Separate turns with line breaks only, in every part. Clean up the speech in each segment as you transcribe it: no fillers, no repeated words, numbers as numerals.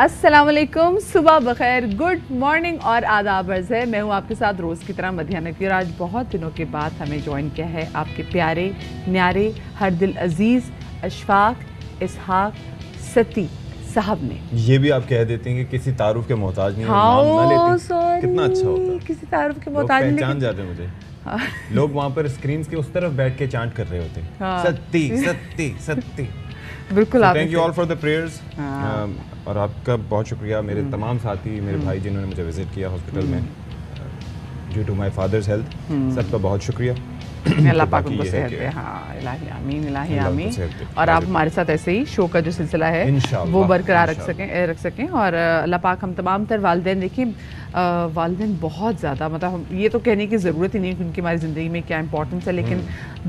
السلام علیکم، صبح بخیر، گڈ مارننگ اور آداب عرض ہے. میں ہوں آپ کے ساتھ روز کی طرح مدیحہ نقوی اور آج بہت دنوں کے بعد ہمیں جوائن کیا ہے آپ کے پیارے نیارے ہر دل عزیز اشفاق اسحاق ستی صاحب نے.
یہ بھی آپ کہہ دیتے ہیں کہ کسی تعارف کے محتاج نہیں ہیں. کتنا اچھا ہوتا ہے.
کسی تعارف کے محتاج نہیں.
پہچان جاتے ہیں مجھے لوگ وہاں پر اسکرینز کے اس طرف بیٹھ کے چانٹ کر رہے ہوتے ہیں ستی ستی ستی. بالکل. Thank you all for the prayers. اور آپ کا بہت شکریہ میرے تمام ساتھی میرے بھائی جنہوں نے مجھے وزٹ کیا ہاسپٹل میں due to my father's health. سب کا بہت شکریہ.
اللہ پاک ان کو صحت دے. ہاں الہی آمین الہی آمین. اور آپ ہمارے ساتھ ایسے ہی شو کا جو سلسلہ ہے وہ برقرار رکھ سکیں اور اللہ پاک ہم تمام تر والدین. دیکھیں والدین بہت زیادہ مطلب یہ تو کہنے کی ضرورت ہی نہیں کہ ان کی ہماری زندگی میں کیا امپورٹنس ہے، لیکن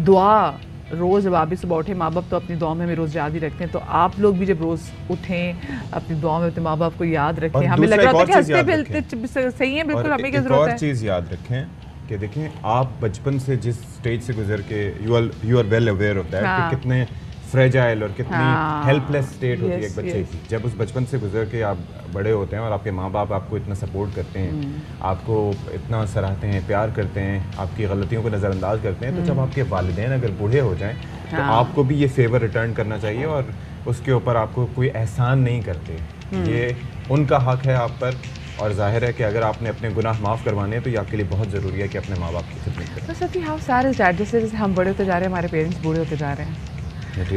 دعا روز جب آپ بھی صبح اٹھیں، ماں باپ تو اپنی دعاؤں میں ہمیں روز یاد ہی رکھتے ہیں، تو آپ لوگ بھی جب روز اٹھیں اپنی دعاؤں میں اپنے ماں باپ کو یاد رکھیں. ہمیں لگ رہا ہوتا ہے کہ ہنستے صحیح ہے، بالکل ہمیں کیا ضرورت ہے.
ایک اور چیز یاد رکھیں کہ دیکھیں آپ بچپن سے جس سٹیج سے گزر کے یو آر ویل اویئر ہوتا ہے کہ کتنے فریجائل اور کتنی ہیلپ لیس اسٹیٹ ہوتی ہے ایک بچے کی. جب اس بچپن سے گزر کے آپ بڑے ہوتے ہیں اور آپ کے ماں باپ آپ کو اتنا سپورٹ کرتے ہیں، آپ کو اتنا سراہتے ہیں، پیار کرتے ہیں، آپ کی غلطیوں کو نظر انداز کرتے ہیں، تو جب آپ کے والدین اگر بوڑھے ہو جائیں تو آپ کو بھی یہ فیور ریٹرن کرنا چاہیے اور اس کے اوپر آپ کو کوئی احسان نہیں کرتے. یہ ان کا حق ہے آپ پر. اور ظاہر ہے کہ اگر آپ نے اپنے گناہ معاف کروانے ہیں تو یہ آپ کے لیے بہت ضروری ہے کہ اپنے ماں باپ کی خدمت کریں.
تو سچی ہاؤ سارے جیسے ہم بڑے ہوتے جا رہے ہیں، ہمارے پیرنٹس بوڑھے ہوتے جا رہے ہیں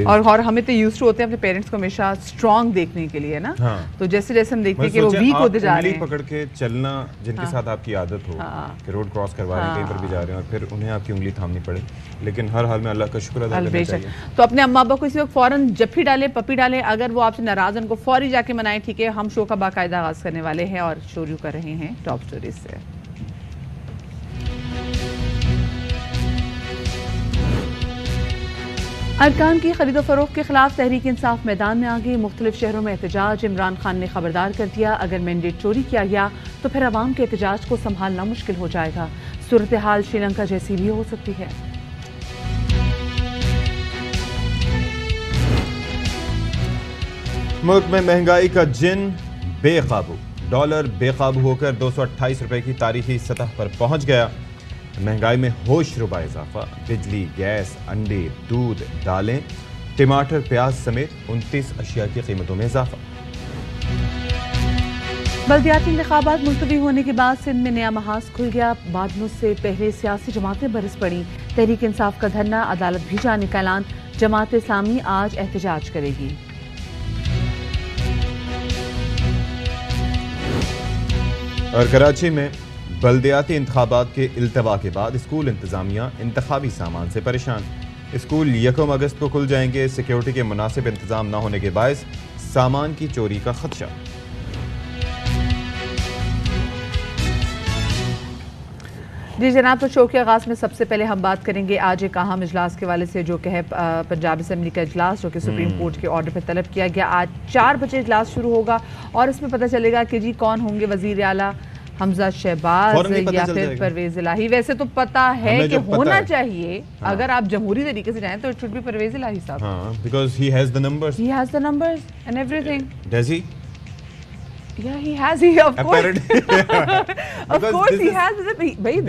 اور ہمیں تو یوز ٹو ہوتے ہیں اپنے پیرنٹس کو ہمیشہ اسٹرانگ دیکھنے کے لیے نا. تو جیسے جیسے ہم دیکھتے ہیں کہ وہ ویک ہوتے جا رہے ہیں.
پکڑ کے چلنا جن کے ساتھ آپ کی عادت ہو کہ روڈ کراس کروا رہے ہیں کہیں پر بھی جا رہے ہیں اور پھر انہیں آپ کی انگلی تھامنی پڑے، لیکن ہر حال میں اللہ کا شکر ادا کرنا چاہیے.
تو اپنے اماں ابا کو اسی وقت فوراً جپھی ڈالیں، پپی ڈالیں. اگر وہ آپ سے ناراض ہیں ان کو فوری جا کے منائیں. ٹھیک ہے، ہم شو کا باقاعدہ آغاز کرنے والے ہیں اور شروع کر رہے ہیں ٹاپ اسٹوریز سے. ارکان کی خرید و فروخت کے خلاف تحریک انصاف میدان میں آ گئی. مختلف شہروں میں احتجاج. عمران خان نے خبردار کر دیا اگر مینڈیٹ چوری کیا گیا تو پھر عوام کے احتجاج کو سنبھالنا مشکل ہو جائے گا. صورتحال شری لنکا جیسی بھی ہو سکتی ہے.
ملک میں مہنگائی کا جن بے قابو. ڈالر بے قابو ہو کر 228 روپے کی تاریخی سطح پر پہنچ گیا. مہنگائی میں ہوش ربا اضافہ. بجلی، گیس، انڈے، دودھ، دالیں، ٹماٹر، پیاز سمیت 29 اشیاء کی قیمتوں میں اضافہ.
بلدیاتی انتخابات ملتوی ہونے کے بعد سندھ میں نیا محاذ کھل گیا. بادلوں سے پہلے سیاسی جماعتیں برس پڑیں. تحریک انصاف کا دھرنا، عدالت بھی جانے کا اعلان. جماعت اسلامی آج احتجاج کرے گی.
اور کراچی میں بلدیاتی انتخابات کے التوا کے بعد اسکول انتظامیہ انتخابی سامان سے پریشان. اسکول 1 اگست کو کھل جائیں گے. سیکیورٹی کے مناسب انتظام نہ ہونے کے باعث سامان کی چوری کا خدشہ.
جی جناب، تو شو کے آغاز میں سب سے پہلے ہم بات کریں گے آج ایک اہم اجلاس کے حوالے سے جو کہ ہے پنجاب اسمبلی کا اجلاس، جو کہ سپریم کورٹ کے آرڈر پہ طلب کیا گیا. آج 4 بجے اجلاس شروع ہوگا اور اس میں پتہ چلے گا کہ جی کون ہوں گے وزیر اعلیٰ، حمزہ شہباز یا پھر پرویز الہی. ویسے تو پتہ ہے کہ ہونا چاہیے اگر آپ جمہوری طریقے سے جائیں تو it should be Pervez Elahi صاحب.
because he has the numbers
and everything.
Does he?
Yeah, he has. Of course. Of course he has.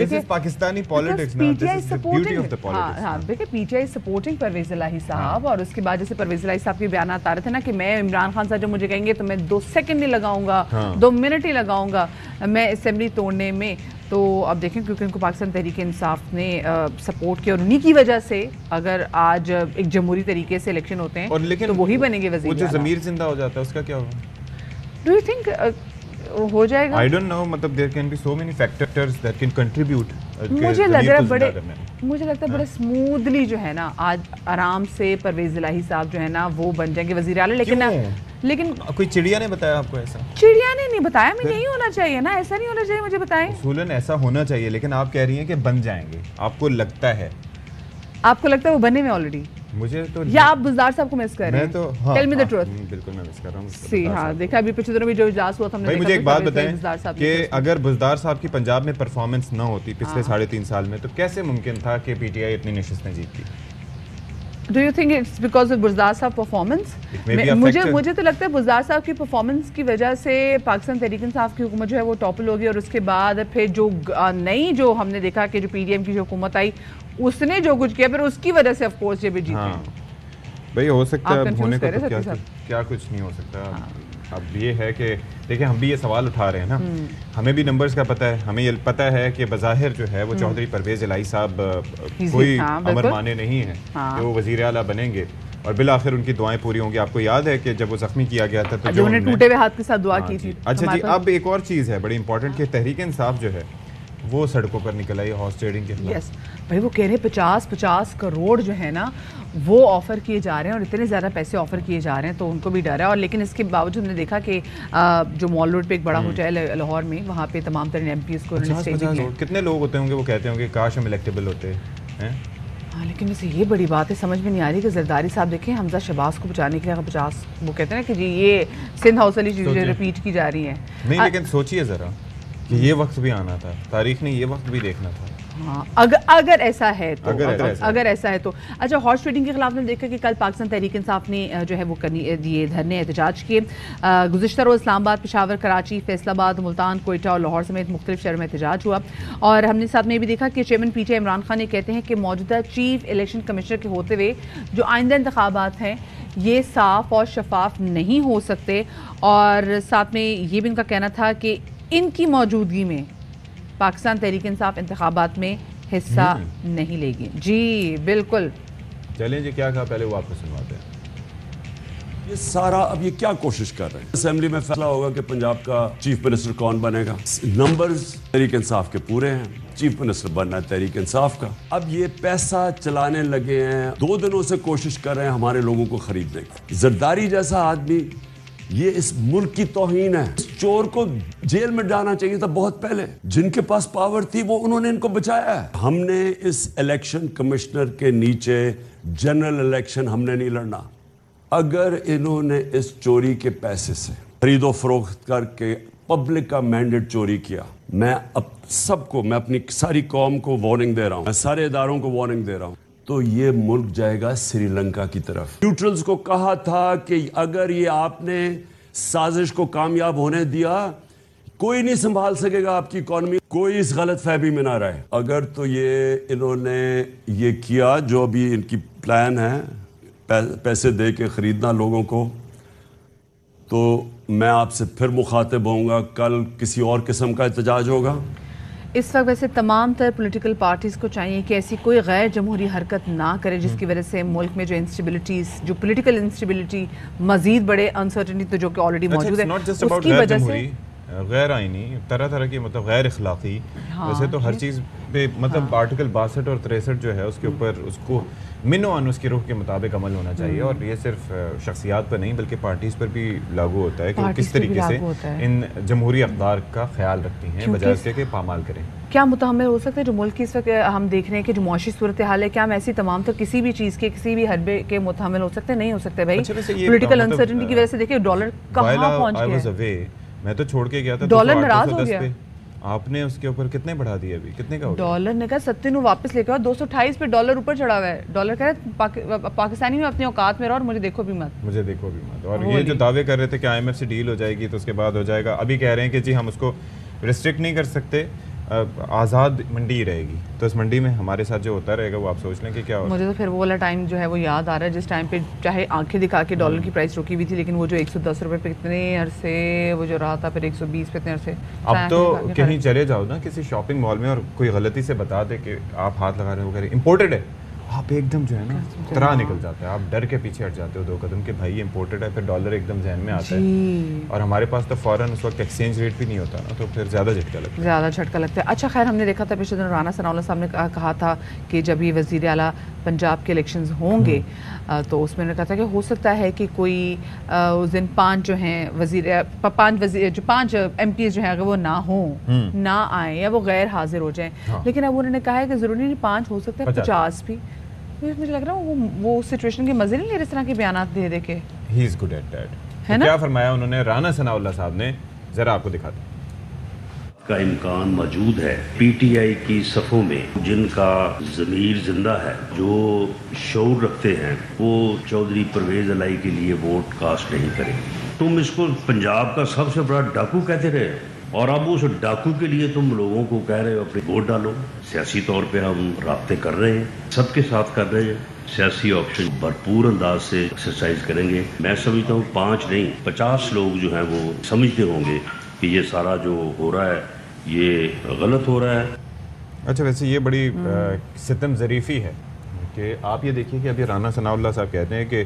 This is Pakistani politics now. This is the beauty of the politics.
ہاں دیکھیں P T I supporting Pervaiz Elahi صاحب. اور اس کے بعد جیسے پرویز الہی صاحب کے بیانات آ رہے تھے نا کہ میں عمران خان صاحب جب مجھے کہیں گے تو میں 2 سیکنڈ نہیں لگاؤں گا، 2 منٹ ہی لگاؤں گا میں اسمبلی توڑنے میں. تو اب دیکھیں کیونکہ ان کو پاکستان تحریک انصاف نے سپورٹ کیا اور انہی کی وجہ سے اگر آج ایک جمہوری طریقے سے الیکشن ہوتے ہیں تو وہی بنیں گے وزیر.
وہ جو ضمیر زندہ ہو جاتا ہے اس کا کیا ہوگا؟
Do you think ہو جائے گا؟
I don't know. مطلب there can be so many factors that can contribute.
مجھے لگ رہا ہے بڑے اسموتھلی جو ہے نا آج آرام سے پرویز الہی صاحب جو ہے نا وہ بن جائیں گے وزیر اعلیٰ. لیکن
کوئی چڑیا نے بتایا آپ کو ایسا؟
چڑیا نے نہیں بتایا. میں یہی ہونا چاہیے نا، ایسا نہیں ہونا چاہیے. مجھے بتائیں.
اصولاً ایسا ہونا چاہیے لیکن آپ کہہ رہی ہیں کہ بن جائیں گے. آپ کو لگتا ہے
وہ بنے میں آلریڈی؟
مجھے تو
یا آپ بزدار صاحب کو مس کر رہے ہیں؟
میں تو
ٹیل می دی ٹروتھ.
بالکل میں مس کر رہا ہوں.
سی ہاں دیکھا ابھی پچھلے دنوں بھی جو اجلاس ہوا تھا ہم نے.
مجھے ایک بات بتائیں کہ اگر بزدار صاحب کی پنجاب میں پرفارمنس نہ ہوتی پچھلے 3.5 سال میں تو کیسے ممکن تھا کہ پی ٹی آئی اتنی نشستیں جیتتی؟
Do you think it's because of Buzdar صاحب پرفارمنس؟ مجھے تو لگتا ہے بزدار صاحب کی پرفارمنس کی وجہ سے پاکستان تحریک انصاف کی حکومت جو ہے وہ ٹاپل ہوگی، اور اس کے بعد پھر جو نئی جو ہم نے دیکھا کہ جو پی ڈی ایم کی جو حکومت آئی اس نے جو کچھ کیا پھر اس کی وجہ سے آف کورس یہ بھی جیتے.
بھائی ہو سکتا ہے ہونے کا تو کیا کچھ نہیں ہو سکتا. اب یہ ہے کہ دیکھیں ہم بھی یہ سوال اٹھا رہے ہیں نا، ہمیں بھی نمبرز کا پتہ ہے، ہمیں یہ پتہ ہے کہ بظاہر جو ہے وہ چودھری پرویز الہی صاحب کوئی امر مانے نہیں ہیں کہ وہ وزیر اعلیٰ بنیں گے، اور بالآخر ان کی دعائیں پوری ہوں گی. آپ کو یاد ہے کہ جب وہ زخمی کیا گیا تھا تو جو انہوں نے
ٹوٹے ہوئے ہاتھ کے ساتھ دعا کی تھی.
اچھا جی، اب ایک اور چیز ہے بڑی امپورٹنٹ کہ تحریک انصاف جو ہے وہ سڑکوں پر نکل آئی ہارس ٹریڈنگ کے خلاف.
یس بھائی، وہ کہہ رہے 50 کروڑ جو ہے نا وہ آفر کیے جا رہے ہیں، اور اتنے زیادہ پیسے آفر کیے جا رہے ہیں تو ان کو بھی ڈر ہے. اور لیکن اس کے باوجود ہم نے دیکھا کہ جو مال روڈ پہ ایک بڑا ہوٹل ہے لاہور میں، وہاں پہ تمام ترین ایم پیز کو
کتنے لوگ ہوتے ہوں گے وہ کہتے ہوں گے کاش ہم الیکٹیبل ہوتے ہیں.
ہاں لیکن ویسے یہ بڑی بات ہے، سمجھ میں نہیں آ رہی کہ زرداری صاحب دیکھیں حمزہ شہباز کو بچانے کے لیے 50 وہ کہتے ہیں نا کہ جی یہ سندھ ہاؤس والی چیزیں ریپیٹ کی جا رہی ہیں.
نہیں لیکن سوچیے ذرا کہ یہ وقت بھی آنا تھا، تاریخ نے یہ وقت بھی دیکھنا تھا.
ہاں اگر ایسا ہے تو اگر ایسا ہے تو اچھا. ہارس ٹریڈنگ کے خلاف نے دیکھا کہ کل پاکستان تحریک انصاف نے جو ہے وہ یہ دھرنے احتجاج کیے. گزشتہ روز اسلام آباد، پشاور، کراچی، فیصل آباد، ملتان، کوئٹہ اور لاہور سمیت مختلف شہروں میں احتجاج ہوا. اور ہم نے ساتھ میں یہ بھی دیکھا کہ چیئرمین پی ٹی آئی عمران خان یہ کہتے ہیں کہ موجودہ چیف الیکشن کمشنر کے ہوتے ہوئے جو آئندہ انتخابات ہیں یہ صاف اور شفاف نہیں ہو سکتے. اور ساتھ میں یہ بھی ان کا کہنا تھا کہ ان کی موجودگی میں پاکستان تحریک انصاف انتخابات میں حصہ نہیں لے گی. جی بالکل.
چلیں جی کیا کہا پہلے وہ آپ کو سنواتے ہیں.
یہ سارا اب یہ کیا کوشش کر رہے ہیں؟ اسمبلی میں فیصلہ ہوگا کہ پنجاب کا چیف منسٹر کون بنے گا. نمبرز تحریک انصاف کے پورے ہیں، چیف منسٹر بننا ہے تحریک انصاف کا. اب یہ پیسہ چلانے لگے ہیں، 2 دنوں سے کوشش کر رہے ہیں ہمارے لوگوں کو خریدنے کی. زرداری جیسا آدمی، یہ اس ملک کی توہین ہے. اس چور کو جیل میں ڈالنا چاہیے تھا بہت پہلے. جن کے پاس پاور تھی وہ انہوں نے ان کو بچایا ہے. ہم نے اس الیکشن کمشنر کے نیچے جنرل الیکشن ہم نے نہیں لڑنا. اگر انہوں نے اس چوری کے پیسے سے خرید و فروخت کر کے پبلک کا مینڈیٹ چوری کیا، میں اب سب کو، میں اپنی ساری قوم کو وارننگ دے رہا ہوں، میں سارے اداروں کو وارننگ دے رہا ہوں، تو یہ ملک جائے گا سری لنکا کی طرف. نیوٹرلز کو کہا تھا کہ اگر یہ آپ نے سازش کو کامیاب ہونے دیا کوئی نہیں سنبھال سکے گا آپ کی اکانومی. کوئی اس غلط فہمی میں نہ رہے. اگر تو یہ انہوں نے یہ کیا جو ابھی ان کی پلان ہے پیسے دے کے خریدنا لوگوں کو، تو میں آپ سے پھر مخاطب ہوں گا. کل کسی اور قسم کا احتجاج ہوگا.
اس وقت ویسے تمام تر پولیٹیکل پارٹیز کو چاہیے کہ ایسی کوئی غیر جمہوری حرکت نہ کرے جس کی وجہ سے ملک میں جو انسٹیبلٹیز، جو پولیٹیکل انسٹیبلٹی مزید بڑے انسرٹنٹی تو جو کہ آلریڈی موجود ہے اس کی وجہ سے
غیر آئینی طرح کی مطلب غیر اخلاقی. ویسے تو ہر چیز پہ مطلب آرٹیکل 62 اور 63 جو ہے اس کے اوپر اس کو منوان اس کی روح کے مطابق عمل ہونا چاہیے. اور یہ صرف شخصیات پر نہیں بلکہ پارٹیز پر بھی لاگو ہوتا ہے کہ وہ کس طریقے سے ان جمہوری اقدار کا خیال رکھتی ہیں بجائے اس کے کہ پامال کریں.
کیا متحمل ہو سکتا ہے جو ملک کی اس وقت ہم دیکھ رہے ہیں کہ جو معاشی صورتحال ہے، کیا ہم ایسی تمام تو کسی بھی چیز کے کسی بھی حربے کے متحمل ہو سکتے؟ نہیں ہو سکتے بھائی. پولیٹیکل انسرٹنٹی کی وجہ سے دیکھیں ڈالر کہاں پہنچ گیا.
میں تو چھوڑ کے گیا تھا،
ڈالر ناراض ہو گیا.
آپ نے اس کے اوپر کتنے بڑھا دیا ابھی؟ کتنے کا ہو گیا؟
ڈالر نے کہا 97 واپس لے کے آؤ. 228 پہ ڈالر اوپر چڑھا ہوا ہے. ڈالر کہہ رہے پاکستانی میں اپنے اوقات میں رہو اور مجھے دیکھو بھی مت.
اور یہ جو دعوے کر رہے تھے کہ IMF سے ڈیل ہو جائے گی تو اس کے بعد ہو جائے گا، ابھی کہہ رہے ہیں کہ جی ہم اس کو ریسٹرکٹ نہیں کر سکتے، آزاد منڈی رہے گی. تو اس منڈی میں ہمارے ساتھ جو ہوتا رہے گا وہ آپ سوچ لیں کہ کیا ہوگا.
مجھے تو پھر وہ والا ٹائم جو ہے وہ یاد آ رہا ہے جس ٹائم پہ چاہے آنکھیں دکھا کے ڈالر کی پرائس رکی ہوئی تھی، لیکن وہ جو 110 روپے پہ کتنے عرصے وہ جو رہا تھا، پھر 120 پہ اتنے عرصے.
اب تو کہیں چلے جاؤ نا کسی شاپنگ مال میں اور کوئی غلطی سے بتا دے کہ آپ ہاتھ لگا رہے ہو، کہہ رہے امپورٹڈ ہے، آپ ایک دم جو ہے نا طرح نکل جاتا ہے. آپ ڈر کے پیچھے ہٹ جاتے ہو 2 قدم کہ بھائی امپورٹڈ ہے، پھر ڈالر ایک دم ذہن میں آتا ہے. اور ہمارے پاس تو فوراً اس وقت ایکسچینج ریٹ بھی نہیں ہوتا نا، تو پھر زیادہ جھٹکا لگتا ہے. اچھا خیر، ہم نے دیکھا تھا پچھلے دن رانا ثناء اللہ صاحب نے کہا تھا کہ جب یہ وزیر اعلیٰ پنجاب کے الیکشنز ہوں گے تو اس میں نے کہا تھا کہ ہو سکتا ہے کہ کوئی اس دن 5 جو ہیں پانچ ایم پیز جو ہیں اگر وہ نہ ہوں، نہ آئیں یا وہ غیر حاضر ہو جائیں. لیکن اب انہوں نے کہا ہے کہ ضروری نہیں 5 ہو سکتا ہے 50 بھی. مجھے لگ رہا ہے وہ سچویشن کے مزے نہیں لے اس طرح کے بیانات دے دے کے. ہی از گڈ ایٹ دیٹ. کیا فرمایا انہوں نے؟ رانا ثناء اللہ صاحب نے، ذرا آپ کو دکھاتے ہیں.
کا امکان موجود ہے. پی ٹی آئی کی صفوں میں جن کا ضمیر زندہ ہے, جو شعور رکھتے ہیں, وہ چودھری پرویز الہی کے لیے ووٹ کاسٹ نہیں کریں. تم اس کو پنجاب کا سب سے بڑا ڈاکو کہتے رہے, اور اب اس ڈاکو کے لیے تم لوگوں کو کہہ رہے ہو اپنے ووٹ ڈالو. سیاسی طور پہ ہم رابطے کر رہے ہیں, سب کے ساتھ کر رہے ہیں, سیاسی آپشن بھرپور انداز سے ایکسرسائز کریں گے. میں سمجھتا ہوں 5 نہیں 50 لوگ جو ہیں وہ سمجھتے ہوں گے کہ یہ سارا جو ہو رہا ہے یہ غلط ہو رہا ہے.
اچھا, ویسے یہ بڑی ستم ظریفی ہے کہ آپ یہ دیکھیے کہ ابھی رانا ثناء اللہ صاحب کہتے ہیں کہ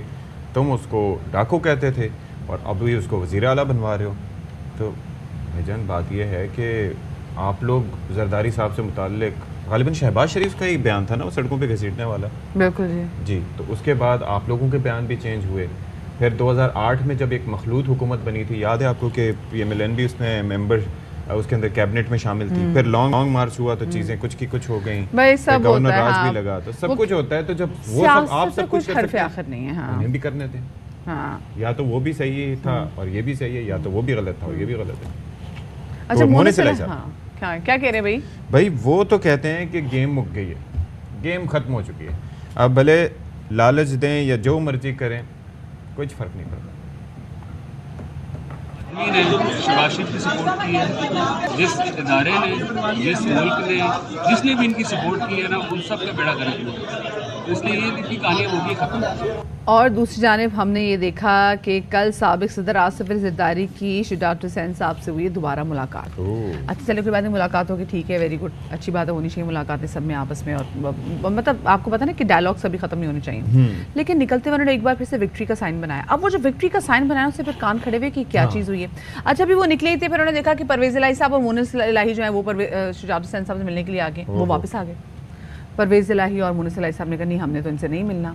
تم اس کو ڈاکو کہتے تھے اور اب بھی اس کو وزیر اعلیٰ بنوا رہے ہو. تو بھائی جان بات یہ ہے کہ آپ لوگ زرداری صاحب سے متعلق غالباً شہباز شریف کا ہی بیان تھا نا, وہ سڑکوں پہ گھسیٹنے والا. بالکل جی. تو اس کے بعد آپ لوگوں کے بیان بھی چینج ہوئے. پھر 2008 میں جب ایک مخلوط حکومت بنی تھی, یاد ہے آپ کو کہ پی ایم ایل این بھی اس میں ممبر اس کے اندر کیبنٹ میں شامل تھی. پھر لانگ مارچ ہوا تو چیزیں کچھ کی کچھ ہو گئیں, گورنر راج بھی لگا, تو سب کچھ ہوتا ہے. تو جب وہ سب آپ سب کچھ حرف آخر نہیں ہے, انہیں بھی کرنے تھے. یا تو وہ بھی صحیح تھا اور یہ بھی صحیح ہے, یا تو وہ بھی غلط تھا اور یہ بھی غلط ہے. اچھا, مونس علیہ صاحب
کیا کہہ رہے ہیں
بھائی؟ وہ تو کہتے ہیں کہ گیم مک گئی ہے, گیم ختم ہو چکی ہے. اب بھلے لالچ دیں یا جو مرضی کریں, کچھ فرق نہیں پڑتا.
نے شہباز شریف کی سپورٹ کی ہے, جس ادارے نے, جس ملک نے, جس نے بھی ان کی سپورٹ کی ہے نا, ان سب کا بیڑا گرک ہوا. اس لیے یہ کی کہانی ہوگی ختم.
اور دوسری جانب ہم نے یہ دیکھا کہ کل سابق صدر آصف علی زرداری کی ڈاکٹر حسین صاحب سے ہوئی دوبارہ ملاقات. اچھا چلو کوئی بات نہیں, ملاقات ہوگی, ٹھیک ہے, ویری گڈ, اچھی بات ہے, ہونی چاہیے ملاقاتیں سب میں آپس میں. اور مطلب آپ کو پتا نا کہ ڈائلاگ سبھی ختم نہیں ہونے چاہیے, لیکن نکلتے انہوں نے ایک بار پھر سے وکٹری کا سائن بنایا. اب وہ جو وکٹری کا سائن بنایا اس سے پھر کان کھڑے ہوئے کہ کیا چیز ہوئی ہے. اچھا ابھی وہ نکلے ہی تھے, پھر انہوں نے دیکھا کہ پرویز الہی صاحب اور مونس الہی جو ہیں وہ شجاعت حسین صاحب سے ملنے کے لیے آگے, وہ واپس آ گئے. پرویز الہی اور مونس الہی صاحب نے کہا نہیں, ہم نے تو ان سے نہیں ملنا.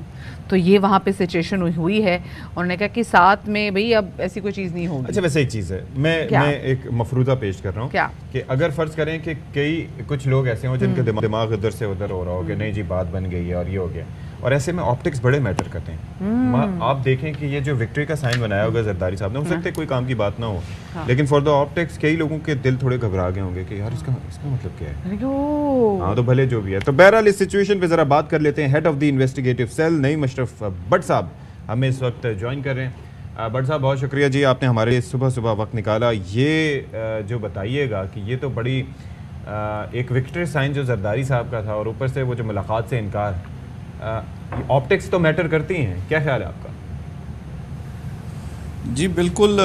تو یہ وہاں پہ سچویشن ہوئی ہے. انہوں نے کہا کہ ساتھ میں بھئی اب ایسی کوئی چیز نہیں ہوگی.
اچھا ویسے ایک چیز ہے, میں ایک مفروضہ پیش کر رہا ہوں کیا کہ اگر فرض کریں کہ کچھ لوگ ایسے ہوں جن کے دماغ ادھر سے ادھر ہو رہا ہو کہ نہیں جی بات بن گئی ہے اور یہ ہو گیا, اور ایسے میں آپٹکس بڑے میٹر کرتے ہیں. آپ دیکھیں کہ یہ جو وکٹری کا سائن بنایا ہوگا زرداری صاحب نے, ہو سکتا ہے کوئی کام کی بات نہ ہو, لیکن فار دا آپٹکس کئی لوگوں کے دل تھوڑے گھبرا گئے ہوں گے کہ یار اس کا مطلب کیا ہے. ہاں تو بھلے جو بھی ہے. تو بہرحال اس سچویشن پہ ذرا بات کر لیتے ہیں. Head of the investigative cell Naeem Ashraf Butt صاحب ہمیں اس وقت جوائن کر رہے ہیں. بٹ صاحب بہت شکریہ جی, آپ نے ہمارے صبح وقت نکالا. یہ جو بتائیے گا کہ یہ تو بڑی ایک وکٹری سائن جو زرداری صاحب کا تھا, اور اوپر سے وہ جو ملاقات سے انکار, آپٹکس تو میٹر کرتی ہیں, کیا خیال ہے آپ کا؟
جی بالکل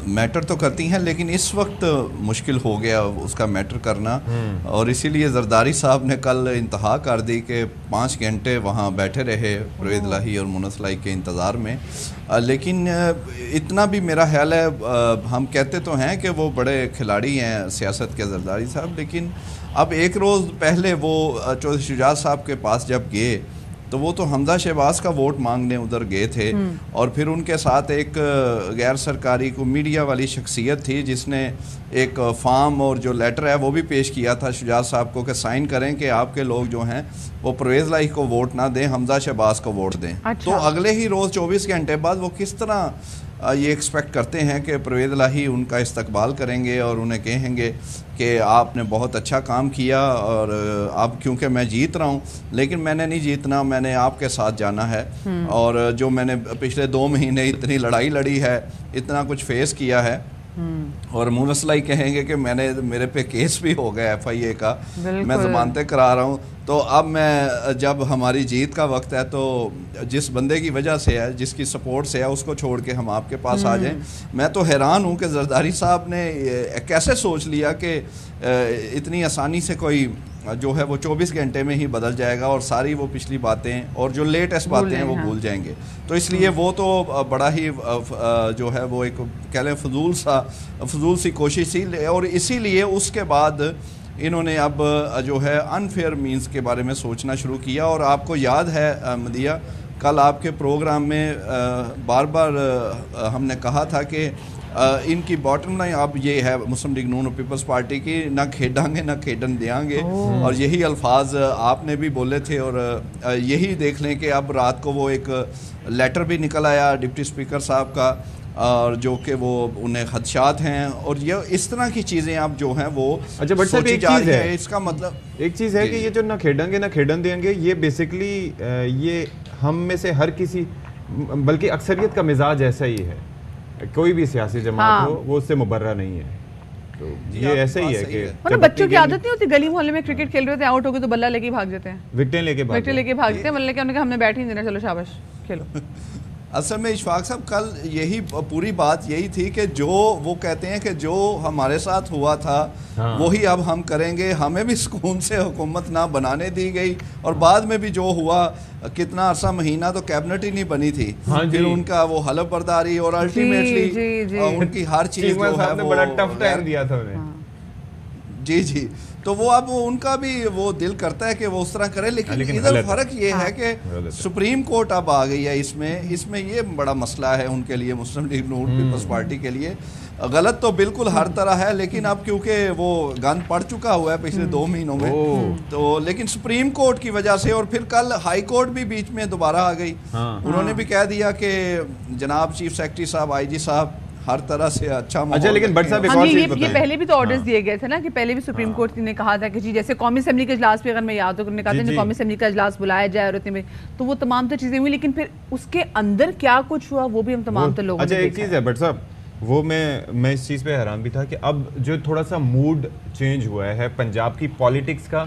میٹر تو کرتی ہیں, لیکن اس وقت مشکل ہو گیا اس کا میٹر کرنا, اور اسی لیے زرداری صاحب نے کل انتہا کر دی کہ 5 گھنٹے وہاں بیٹھے رہے پرویز الہی اور مونس الہی کے انتظار میں. لیکن اتنا بھی میرا خیال ہے, ہم کہتے تو ہیں کہ وہ بڑے کھلاڑی ہیں سیاست کے زرداری صاحب, لیکن اب ایک روز پہلے وہ چودھری شجاعت صاحب کے پاس جب گئے تو وہ تو حمزہ شہباز کا ووٹ مانگنے ادھر گئے تھے, اور پھر ان کے ساتھ ایک غیر سرکاری کو میڈیا والی شخصیت تھی جس نے ایک فارم اور جو لیٹر ہے وہ بھی پیش کیا تھا شجاعت صاحب کو کہ سائن کریں کہ آپ کے لوگ جو ہیں وہ پرویز الہی کو ووٹ نہ دیں, حمزہ شہباز کو ووٹ دیں. تو اگلے ہی روز 24 گھنٹے بعد وہ کس طرح یہ ایکسپیکٹ کرتے ہیں کہ پرویز الہی ان کا استقبال کریں گے اور انہیں کہیں گے کہ آپ نے بہت اچھا کام کیا, اور اب کیونکہ میں جیت رہا ہوں, لیکن میں نے نہیں جیتنا, میں نے آپ کے ساتھ جانا ہے, اور جو میں نے پچھلے 2 مہینے اتنی لڑائی لڑی ہے, اتنا کچھ فیس کیا ہے, اور مونس الہی کہیں گے کہ میرے پہ کیس بھی ہو گیا FIA کا, میں ضمانتیں کرا رہا ہوں, تو اب میں جب ہماری جیت کا وقت ہے تو جس بندے کی وجہ سے ہے, جس کی سپورٹ سے ہے, اس کو چھوڑ کے ہم آپ کے پاس آ جائیں. میں تو حیران ہوں کہ زرداری صاحب نے کیسے سوچ لیا کہ اتنی آسانی سے کوئی جو ہے وہ 24 گھنٹے میں ہی بدل جائے گا, اور ساری وہ پچھلی باتیں اور جو لیٹسٹ باتیں ہیں وہ بھول جائیں گے. تو اس لیے وہ تو بڑا ہی جو ہے وہ ایک کہہ لیں فضول سی کوشش تھی, اور اسی لیے اس کے بعد انہوں نے اب جو ہے انفیئر مینز کے بارے میں سوچنا شروع کیا. اور آپ کو یاد ہے مدیہ, کل آپ کے پروگرام میں بار بار ہم نے کہا تھا کہ ان کی باٹم لائن اب یہ ہے مسلم لیگ نون اور پیپلز پارٹی کی, نہ کھیڈاں گے نہ کھیڈن دیاں گے, اور یہی الفاظ آپ نے بھی بولے تھے. اور یہی دیکھ لیں کہ اب رات کو وہ ایک لیٹر بھی نکل آیا ڈپٹی اسپیکر صاحب کا اور جو کہ وہ انہیں خدشات ہیں اور یہ اس طرح کی چیزیں اب جو ہیں وہ
اچھا بٹ صاحب ایک چیز ہے
اس کا مطلب
ایک چیز ہے کہ یہ جو نہ کھیڈیں گے نہ کھیڈن دیں گے یہ بیسکلی یہ ہم میں سے ہر کسی بلکہ اکثریت کا مزاج ایسا ہی ہے, کوئی بھی سیاسی جماعت ہو وہ اس سے مبرہ نہیں ہے. تو یہ ایسا ہی ہے کہ
بچوں کی عادت نہیں ہوتی گلی محلے میں کرکٹ کھیل رہے ہوتے ہیں آؤٹ ہو گئے تو بلہ لے کے بھاگ جاتے ہیں,
وکٹیں لے کے بھاگتے
ہیں, مطلب کہ انہوں نے کہا ہم نے بیٹ ہی نہیں دینا, چلو شاباش کھیلو.
اصل میں اشفاق صاحب کل یہی پوری بات یہی تھی کہ جو وہ کہتے ہیں کہ جو ہمارے ساتھ ہوا تھا وہی اب ہم کریں گے, ہمیں بھی سکون سے حکومت نہ بنانے دی گئی اور بعد میں بھی جو ہوا کتنا عرصہ مہینہ تو کیبنٹ ہی نہیں بنی تھی, پھر ان کا وہ حلف برداری اور الٹیمیٹلی ان کی ہر چیز جو ہے وہ
بڑا ٹف ٹائم دیا تھا انہیں.
جی تو وہ اب ان کا بھی وہ دل کرتا ہے کہ وہ اس طرح کرے, لیکن ادھر فرق یہ ہے کہ سپریم کورٹ اب آ گئی ہے اس میں یہ بڑا مسئلہ ہے ان کے لیے, مسلم لیگ نون پیپلز پارٹی کے لیے. غلط تو بالکل ہر طرح ہے, لیکن اب کیونکہ وہ گند پڑ چکا ہوا ہے پچھلے 2 مہینوں میں تو لیکن سپریم کورٹ کی وجہ سے, اور پھر کل ہائی کورٹ بھی بیچ میں دوبارہ آ گئی, انہوں نے بھی کہہ دیا کہ جناب چیف سیکرٹری صاحب آئی جی صاحب ہر طرح سے اچھا
ماحول. لیکن بٹ صاحب ایک اور چیز بتائیں,
یہ پہلے بھی تو آرڈرز دیے گئے تھے نا کہ پہلے بھی سپریم کورٹ نے کہا تھا کہ جی جیسے قومی اسمبلی کے اجلاس پہ اگر میں یاد ہوں انہوں نے کہا تھا قومی اسمبلی کا اجلاس بلایا جائے اور اتنے میں تو وہ تمام تو چیزیں ہوئی, لیکن پھر اس کے اندر کیا کچھ ہوا وہ بھی ہم تمام تو لوگوں نے.
اچھا ایک چیز ہے بٹ صاحب وہ میں اس چیز پہ حیران بھی تھا کہ اب جو تھوڑا سا موڈ چینج ہوا ہے پنجاب کی پالیٹکس کا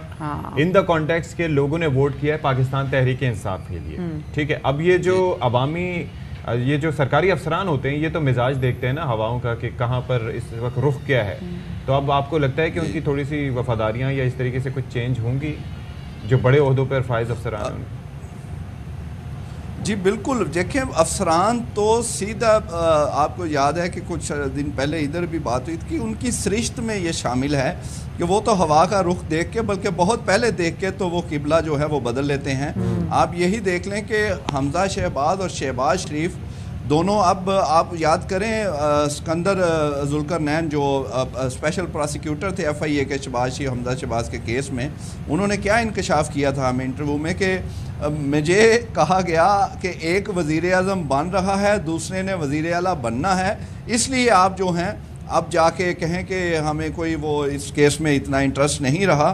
ان دا کانٹیکسٹ کے لوگوں نے ووٹ کیا ہے پاکستان تحریک انصاف کے لیے, ٹھیک ہے. اب یہ جو عوامی یہ جو سرکاری افسران ہوتے ہیں یہ تو مزاج دیکھتے ہیں نا ہواؤں کا کہ کہاں پر اس وقت رخ کیا ہے, تو اب آپ کو لگتا ہے کہ ان کی تھوڑی سی وفاداریاں یا اس طریقے سے کچھ چینج ہوں گی جو بڑے عہدوں پر فائز افسران ہیں؟
جی بالکل, دیکھیں افسران تو سیدھا آپ کو یاد ہے کہ کچھ دن پہلے ادھر بھی بات ہوئی کہ ان کی سرشت میں یہ شامل ہے کہ وہ تو ہوا کا رخ دیکھ کے بلکہ بہت پہلے دیکھ کے تو وہ قبلہ جو ہے وہ بدل لیتے ہیں. آپ یہی دیکھ لیں کہ حمزہ شہباز اور شہباز شریف دونوں, اب آپ یاد کریں اسکندر ذوالقرنین جو اسپیشل پراسیکیوٹر تھے ایف آئی اے کے شہباز شریف حمزہ شہباز کے کیس میں, انہوں نے کیا انکشاف کیا تھا ہمیں انٹرویو میں کہ مجھے کہا گیا کہ ایک وزیر اعظم بن رہا ہے دوسرے نے وزیر اعلیٰ بننا ہے, اس لیے آپ جو ہیں اب جا کے کہیں کہ ہمیں کوئی وہ اس کیس میں اتنا انٹرسٹ نہیں رہا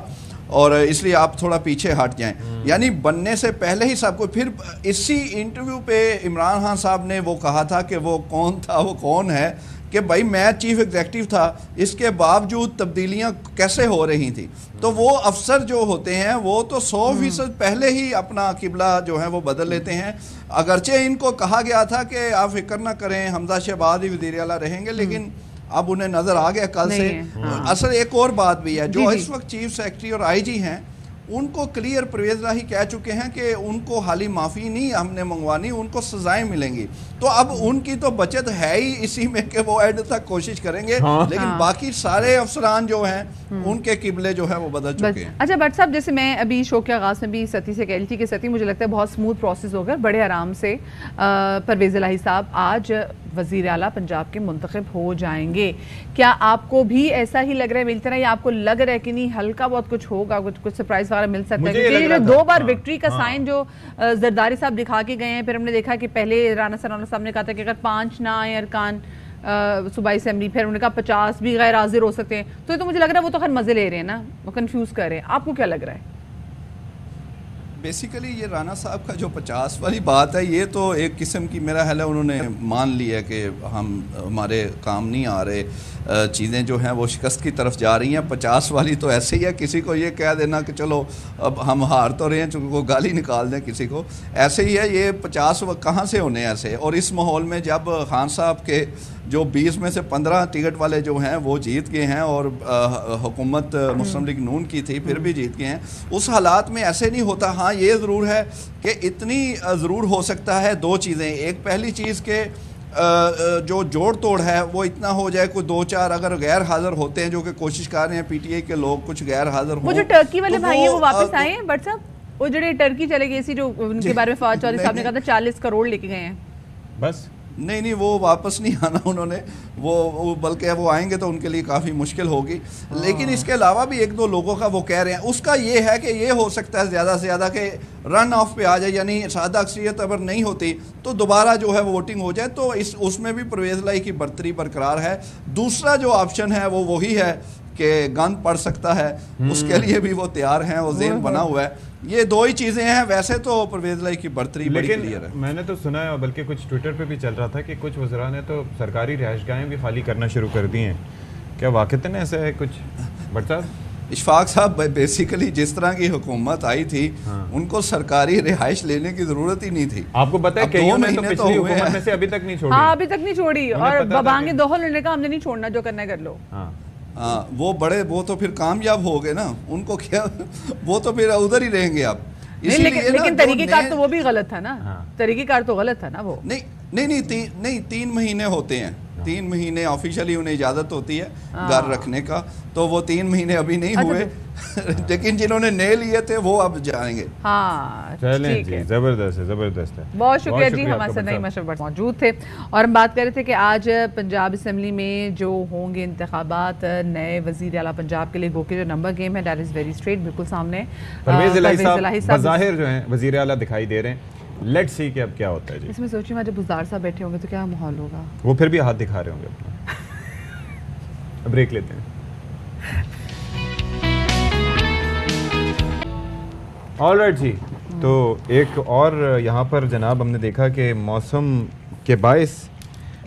اور اس لیے آپ تھوڑا پیچھے ہٹ جائیں. یعنی بننے سے پہلے ہی سب کو. پھر اسی انٹرویو پہ عمران خان صاحب نے وہ کہا تھا کہ وہ کون تھا, وہ کون ہے, کہ بھائی میں چیف ایگزیکٹو تھا, اس کے باوجود تبدیلیاں کیسے ہو رہی تھیں. تو وہ افسر جو ہوتے ہیں وہ تو 100% پہلے ہی اپنا قبلہ جو ہے وہ بدل لیتے ہیں. اگرچہ ان کو کہا گیا تھا کہ آپ فکر نہ کریں حمزہ شہباز ہی وزیر اعلیٰ رہیں گے, لیکن اب انہیں نظر آ گیا کل سے. اصل ایک اور بات بھی ہے, جو اس وقت چیف سیکرٹری اور آئی جی ہیں ان کو کلیئر پرویز الہی کہہ چکے ہیں کہ ان کو حالی معافی نہیں ہم نے منگوانی, ان کو سزائیں ملیں گی. تو اب ان کی تو بچت ہے ہی اسی میں کہ وہ اینڈ تک کوشش کریں گے, لیکن باقی سارے افسران جو ہیں ان کے قبلے جو ہے وہ بدل چکے ہیں.
اچھا بٹ صاحب, جیسے میں ابھی شو کے آغاز میں بھی ستی سے کہہ رہی تھی کہ ستی مجھے لگتا ہے بہت سموتھ پروسیس ہوگا, بڑے آرام سے پرویز الہی صاحب آج وزیر اعلیٰ پنجاب کے منتخب ہو جائیں گے. کیا آپ کو بھی ایسا ہی لگ رہا ہے میری طرح, یا آپ کو لگ رہا ہے کہ نہیں ہلکا بہت کچھ ہوگا, کچھ سرپرائز وغیرہ مل سکتا ہے؟ کیونکہ 2 بار وکٹری کا سائن جو زرداری صاحب دکھا کے گئے ہیں, پھر ہم نے دیکھا کہ پہلے رانا ثناءاللہ صاحب نے کہا تھا کہ اگر 5 نہ آئے ارکان صوبائی اسمبلی, پھر انہوں نے کہا 50 بھی غیر حاضر ہو سکتے ہیں. تو مجھے لگ رہا ہے وہ تو خیر مزے لے رہے ہیں نا, وہ کنفیوز کر رہے ہیں. آپ کو کیا لگ رہا ہے؟
بیسیکلی یہ رانا صاحب کا جو 50 والی بات ہے یہ تو ایک قسم کی میرا خیال ہے انہوں نے مان لی ہے کہ ہمارے کام نہیں آ رہے, چیزیں جو ہیں وہ شکست کی طرف جا رہی ہیں. 50 والی تو ایسے ہی ہے, کسی کو یہ کہہ دینا کہ چلو اب ہم ہار تو رہے ہیں, چونکہ وہ گالی نکال دیں کسی کو, ایسے ہی ہے. یہ 50 کہاں سے ہونے ایسے؟ اور اس ماحول میں جب خان صاحب کے جو 20 میں سے 15 ٹکٹ والے جو ہیں وہ جیت گئے ہیں اور حکومت مسلم لیگ نون کی تھی پھر بھی جیت گئے ہیں, اس حالات میں ایسے نہیں ہوتا. ہاں یہ ضرور ہے کہ اتنی ضرور ہو سکتا ہے 2 چیزیں. ایک پہلی چیز کہ جو جوڑ توڑ ہے وہ اتنا ہو جائے, کوئی 2-4 اگر غیر حاضر ہوتے ہیں جو کہ کوشش کر رہے ہیں پی ٹی آئی کے لوگ, کچھ غیر حاضر ہوں.
وہ جو ٹرکی والے بھائی ہیں وہ واپس آئے ہیں بٹ صاحب, وہ جڑے ٹرکی چلے گئے سی جو ان کے بارے میں فواد چودھری صاحب نے کہا تھا 40 کروڑ لے کے گئے ہیں,
بس
نہیں وہ واپس نہیں آنا انہوں نے, وہ بلکہ وہ آئیں گے تو ان کے لیے کافی مشکل ہوگی. لیکن اس کے علاوہ بھی ایک دو لوگوں کا وہ کہہ رہے ہیں, اس کا یہ ہے کہ یہ ہو سکتا ہے زیادہ سے زیادہ کہ رن آف پہ آ جائے, یعنی سادہ اکثریت اگر نہیں ہوتی تو دوبارہ جو ہے ووٹنگ ہو جائے, تو اس میں بھی پرویز الہی کی برتری برقرار ہے. دوسرا جو آپشن ہے وہ وہی ہے کہ گند پڑ سکتا ہے, اس کے لیے بھی وہ تیار ہیں, وہ ذہن بنا ہوا ہے. یہ دو ہی چیزیں ہیں. ویسے تو پرویز الہی کی برتری بڑی کلیئر ہے. میں
نے تو سنا ہے, بلکہ کچھ ٹویٹر پہ بھی چل رہا تھا کہ کچھ وزراء نے تو سرکاری رہائش گاہیں بھی خالی کرنا شروع کر دی ہیں. کیا واقعتاً ایسا ہے کچھ بٹ صاحب؟
اشفاق صاحب, بیسیکلی جس طرح کی حکومت آئی تھی ان کو سرکاری رہائش لینے کی ضرورت ہی نہیں تھی.
آپ کو پتا ہے کئیوں نے تو پچھلی حکومت میں سے ابھی تک نہیں چھوڑی.
ہاں ابھی تک نہیں چھوڑی, اور بابانگ دوہل نے کہا ہم نے نہیں چھوڑنا, جو کرنا ہے کر لو.
وہ بڑے, وہ تو پھر کامیاب ہو گئے نا, ان کو کیا, وہ تو پھر ادھر ہی رہیں گے آپ.
لیکن طریقہ کار تو وہ بھی غلط تھا نا, طریقہ کار تو غلط تھا نا وہ.
نہیں 3 مہینے ہوتے ہیں, 3 مہینے آفیشلی انہیں اجازت ہوتی ہے گھر رکھنے کا, تو وہ 3 مہینے ابھی نہیں ہوئے, لیکن جنہوں نے نئے لیے تھے وہ اب جائیں گے.
ہاں
چلیں جی, زبردست ہے, زبردست ہے.
بہت شکریہ جی, ہمارے ساتھ نعیم اشرف بٹ موجود تھے, اور ہم بات کر رہے تھے کہ آج پنجاب اسمبلی میں جو ہوں گے انتخابات نئے وزیر اعلیٰ پنجاب کے لیے, گو کے جو نمبر گیم ہے دیٹ از ویری اسٹریٹ, بالکل سامنے
پرویز الہی صاحب بظاہر جو ہیں وزیر اعلیٰ دکھائی دے رہے ہیں. لیٹس سی کہ اب کیا ہوتا ہے جی.
اس میں سوچیے میں جب بزدار صاحب بیٹھے ہوں گے تو کیا ماحول ہوگا.
وہ پھر بھی ہاتھ دکھا رہے ہوں گے اپنا. بریک لیتے ہیں. آل رائٹ جی, تو ایک اور یہاں پر جناب ہم نے دیکھا کہ موسم کے باعث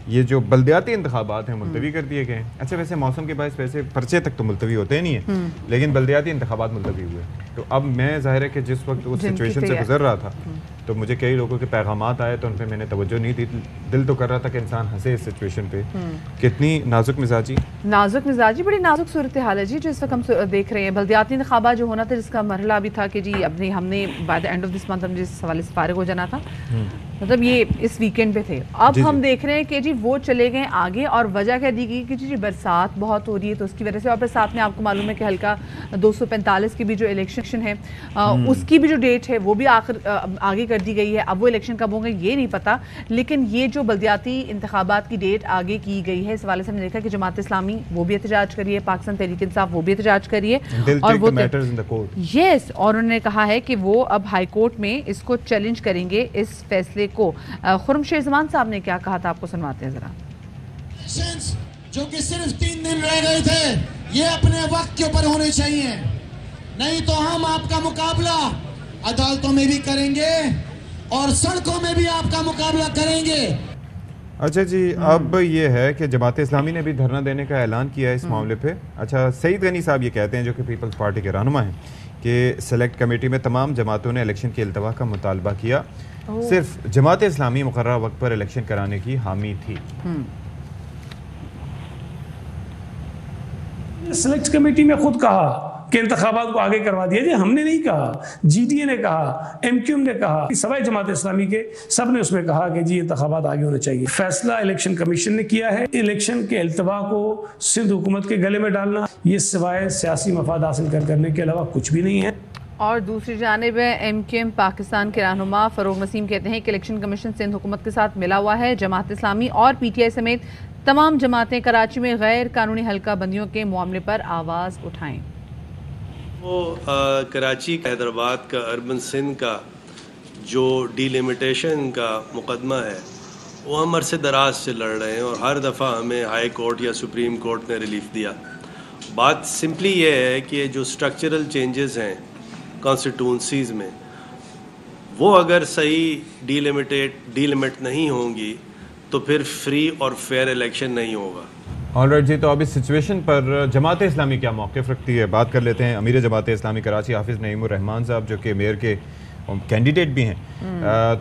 یہ جو بلدیاتی انتخابات ہیں ملتوی کر دیے گئے ہیں. اچھا ویسے موسم کے باعث ویسے پرچے تک تو ملتوی ہوتے نہیں ہیں, لیکن بلدیاتی انتخابات ملتوی ہوئے. تو اب میں ظاہر ہے کہ جس وقت اس سچویشن سے گزر رہا تھا تو مجھے کئی لوگوں کے پیغامات آئے تو ان پہ میں نے توجہ نہیں دی. دل تو کر رہا تھا کہ انسان ہنسے اس سچویشن پہ. کتنی نازک مزاجی
بڑی نازک صورتحال ہے جی جو اس وقت ہم دیکھ رہے ہیں. بلدیاتی انتخابات جو ہونا تھا, جس کا مرحلہ بھی تھا کہ جی اپنی ہم نے by the and of this month ہم جس حوالے سے فارغ ہو جانا تھا, مطلب یہ اس ویکینڈ پہ تھے. اب ہم دیکھ رہے ہیں کہ جی وہ چلے گئے آگے, اور وجہ کہہ دی گئی کہ جی برسات بہت ہو رہی ہے تو اس کی وجہ سے, اور پھر ساتھ میں آپ کو معلوم ہے کہ ہلکا 245 کی بھی جو الیکشن ہے اس کی بھی جو ڈیٹ ہے وہ بھی آگے کر دی گئی ہے. اب وہ الیکشن کب ہوں گے یہ نہیں پتا, لیکن یہ جو بلدیاتی انتخابات کی ڈیٹ آگے کی گئی ہے اس حوالے سے ہم نے دیکھا کہ جماعت اسلامی وہ بھی احتجاج کری ہے, پاکستان تحریک انصاف وہ بھی احتجاج کری ہے, اور وہ یس, اور انہوں نے کہا ہے کہ وہ اب ہائی کورٹ میں اس کو چیلنج کریں گے اس فیصلے کو. خرم شیر زمان صاحب نے کیا کہا تھا آپ کو سنواتے ہیں ذرا.
جو کہ صرف 3 دن رہ گئے تھے یہ اپنے وقت کے اوپر ہونے چاہیے, نہیں تو ہم آپ کا مقابلہ عدالتوں میں بھی کریں گے اور سڑکوں میں بھی آپ کا مقابلہ کریں گے.
اچھا جی, اب یہ ہے کہ جماعت اسلامی نے بھی دھرنا دینے کا اعلان کیا ہے اس معاملے پہ. اچھا, سعید غنی صاحب یہ کہتے ہیں جو کہ پیپلز پارٹی کے رہنما ہیں کہ سلیکٹ کمیٹی میں تمام جماعتوں نے الیکشن کے التوا کا مطالبہ کیا, صرف جماعت اسلامی مقررہ وقت پر الیکشن کرانے کی حامی تھی.
سلیکٹ کمیٹی میں خود کہا کہ انتخابات کو آگے کروا دیا جائے, ہم نے نہیں کہا, جی ڈی اے نے کہا, ایم کیو ایم نے کہا, سوائے جماعت اسلامی کے سب نے اس میں کہا کہ جی انتخابات آگے ہونے چاہیے. فیصلہ الیکشن کمیشن نے کیا ہے. الیکشن کے التوا کو سندھ حکومت کے گلے میں ڈالنا یہ سوائے سیاسی مفاد حاصل کرنے کے علاوہ کچھ بھی نہیں ہے.
اور دوسری جانب ایم کیو ایم پاکستان کے رہنما فروغ نسیم کہتے ہیں کہ الیکشن کمیشن سندھ حکومت کے ساتھ ملا ہوا ہے. جماعت اسلامی اور پی ٹی آئی سمیت تمام جماعتیں کراچی میں غیر قانونی حلقہ بندیوں کے معاملے پر آواز اٹھائیں.
وہ کراچی کا, حیدرآباد کا, اربن سندھ کا جو ڈی لیمیٹیشن کا مقدمہ ہے وہ ہم عرصے دراز سے لڑ رہے ہیں, اور ہر دفعہ ہمیں ہائی کورٹ یا سپریم کورٹ نے ریلیف دیا. بات سمپلی یہ ہے کہ جو اسٹرکچرل چینجز ہیں کانسٹیٹوئنسیز میں وہ اگر صحیح ڈی لیمٹ نہیں ہوں گی تو پھر فری اور فیئر الیکشن نہیں ہوگا.
آل رائٹ جی, تو اب اس سچویشن پر جماعت اسلامی کیا موقف رکھتی ہے بات کر لیتے ہیں. امیر جماعت اسلامی کراچی حافظ نعیم الرحمان صاحب جو کہ میئر کے کینڈیڈیٹ بھی ہیں.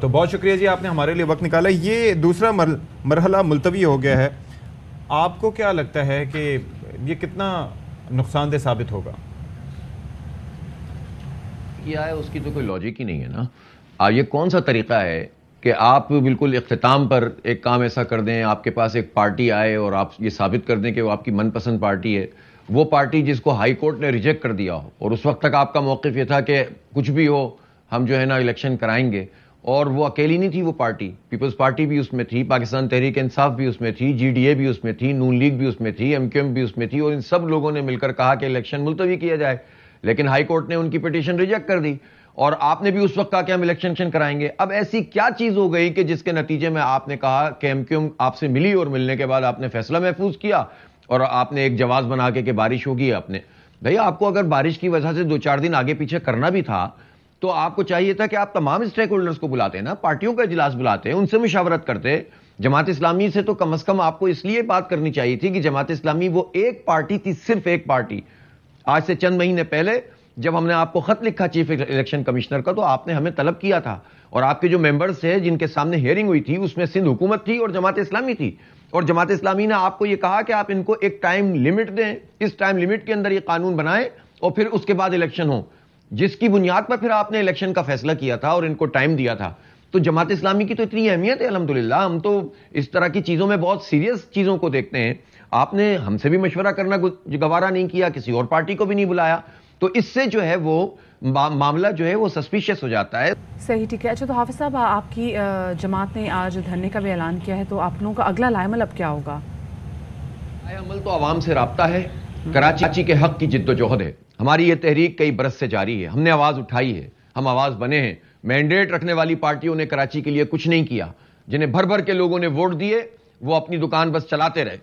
تو بہت شکریہ جی, آپ نے ہمارے لیے وقت نکالا. یہ دوسرا مرحلہ ملتوی ہو گیا ہے, آپ کو کیا لگتا ہے کہ یہ کتنا نقصان دہ ثابت ہوگا؟
کیا ہے اس کی تو کوئی لاجک ہی نہیں ہے نا. یہ کون سا طریقہ ہے کہ آپ بالکل اختتام پر ایک کام ایسا کر دیں, آپ کے پاس ایک پارٹی آئے اور آپ یہ ثابت کر دیں کہ وہ آپ کی من پسند پارٹی ہے, وہ پارٹی جس کو ہائی کورٹ نے ریجیکٹ کر دیا ہو, اور اس وقت تک آپ کا موقف یہ تھا کہ کچھ بھی ہو ہم جو ہے نا الیکشن کرائیں گے, اور وہ اکیلی نہیں تھی وہ پارٹی، پیپلز پارٹی بھی اس میں تھی، پاکستان تحریک انصاف بھی اس میں تھی، جی ڈی اے بھی اس میں تھی، نون لیگ بھی اس میں تھی، ایم کیو ایم بھی اس میں تھی، اور ان سب لوگوں نے مل کر کہا کہ الیکشن ملتوی کیا جائے، لیکن ہائی کورٹ نے ان کی پٹیشن ریجیکٹ کر دی، اور آپ نے بھی اس وقت کہا کہ ہم الیکشن کرائیں گے۔ اب ایسی کیا چیز ہو گئی کہ جس کے نتیجے میں آپ نے کہا کہ ایم کیو ایم آپ سے ملی، اور ملنے کے بعد آپ نے فیصلہ محفوظ کیا اور آپ نے ایک جواز بنا کے کہ بارش ہوگی؟ آپ نے بھیا آپ کو اگر بارش کی وجہ سے 2-4 دن آگے پیچھے کرنا بھی تھا تو آپ کو چاہیے تھا کہ آپ تمام اسٹیک ہولڈرز کو بلاتے نا، پارٹیوں کا اجلاس بلاتے، ان سے مشاورت کرتے۔ جماعت اسلامی سے تو کم از کم آپ کو اس لیے بات کرنی چاہیے تھی کہ جماعت اسلامی وہ ایک پارٹی تھی، صرف ایک پارٹی۔ آج سے چند مہینے پہلے جب ہم نے آپ کو خط لکھا چیف الیکشن کمشنر کا، تو آپ نے ہمیں طلب کیا تھا، اور آپ کے جو ممبرز تھے جن کے سامنے ہیئرنگ ہوئی تھی اس میں سندھ حکومت تھی اور جماعت اسلامی تھی، اور جماعت اسلامی نے آپ کو یہ کہا کہ آپ ان کو ایک ٹائم لمٹ دیں، اس ٹائم لمٹ کے اندر یہ قانون بنائیں اور پھر اس کے بعد الیکشن ہو، جس کی بنیاد پر پھر آپ نے الیکشن کا فیصلہ کیا تھا اور ان کو ٹائم دیا تھا۔ تو جماعت اسلامی کی تو اتنی اہمیت ہے الحمدللہ، ہم تو اس طرح کی چیزوں میں بہت سیریس چیزوں کو دیکھتے ہیں۔ آپ نے ہم سے بھی مشورہ کرنا گوارا نہیں کیا، کسی اور پارٹی کو بھی نہیں بلایا، تو اس سے جو ہے وہ معاملہ جو ہے وہ سسپیشس ہو جاتا ہے۔
صحیح، ٹھیک ہے۔ اچھا تو حافظ صاحب، آپ کی جماعت نے آج دھرنے کا بھی اعلان کیا ہے، تو آپ لوگوں کا اگلا لائحہ عمل اب کیا ہوگا؟
لائحہ عمل تو عوام سے رابطہ ہے، کراچی کے حق کی جد و جہد ہے۔ ہماری یہ تحریک کئی برس سے جاری ہے، ہم نے آواز اٹھائی ہے، ہم آواز بنے ہیں۔ مینڈیٹ رکھنے والی پارٹیوں نے کراچی کے لیے کچھ نہیں کیا، جنہیں بھر بھر کے لوگوں نے ووٹ دیے وہ اپنی دکان بس چلاتے رہے،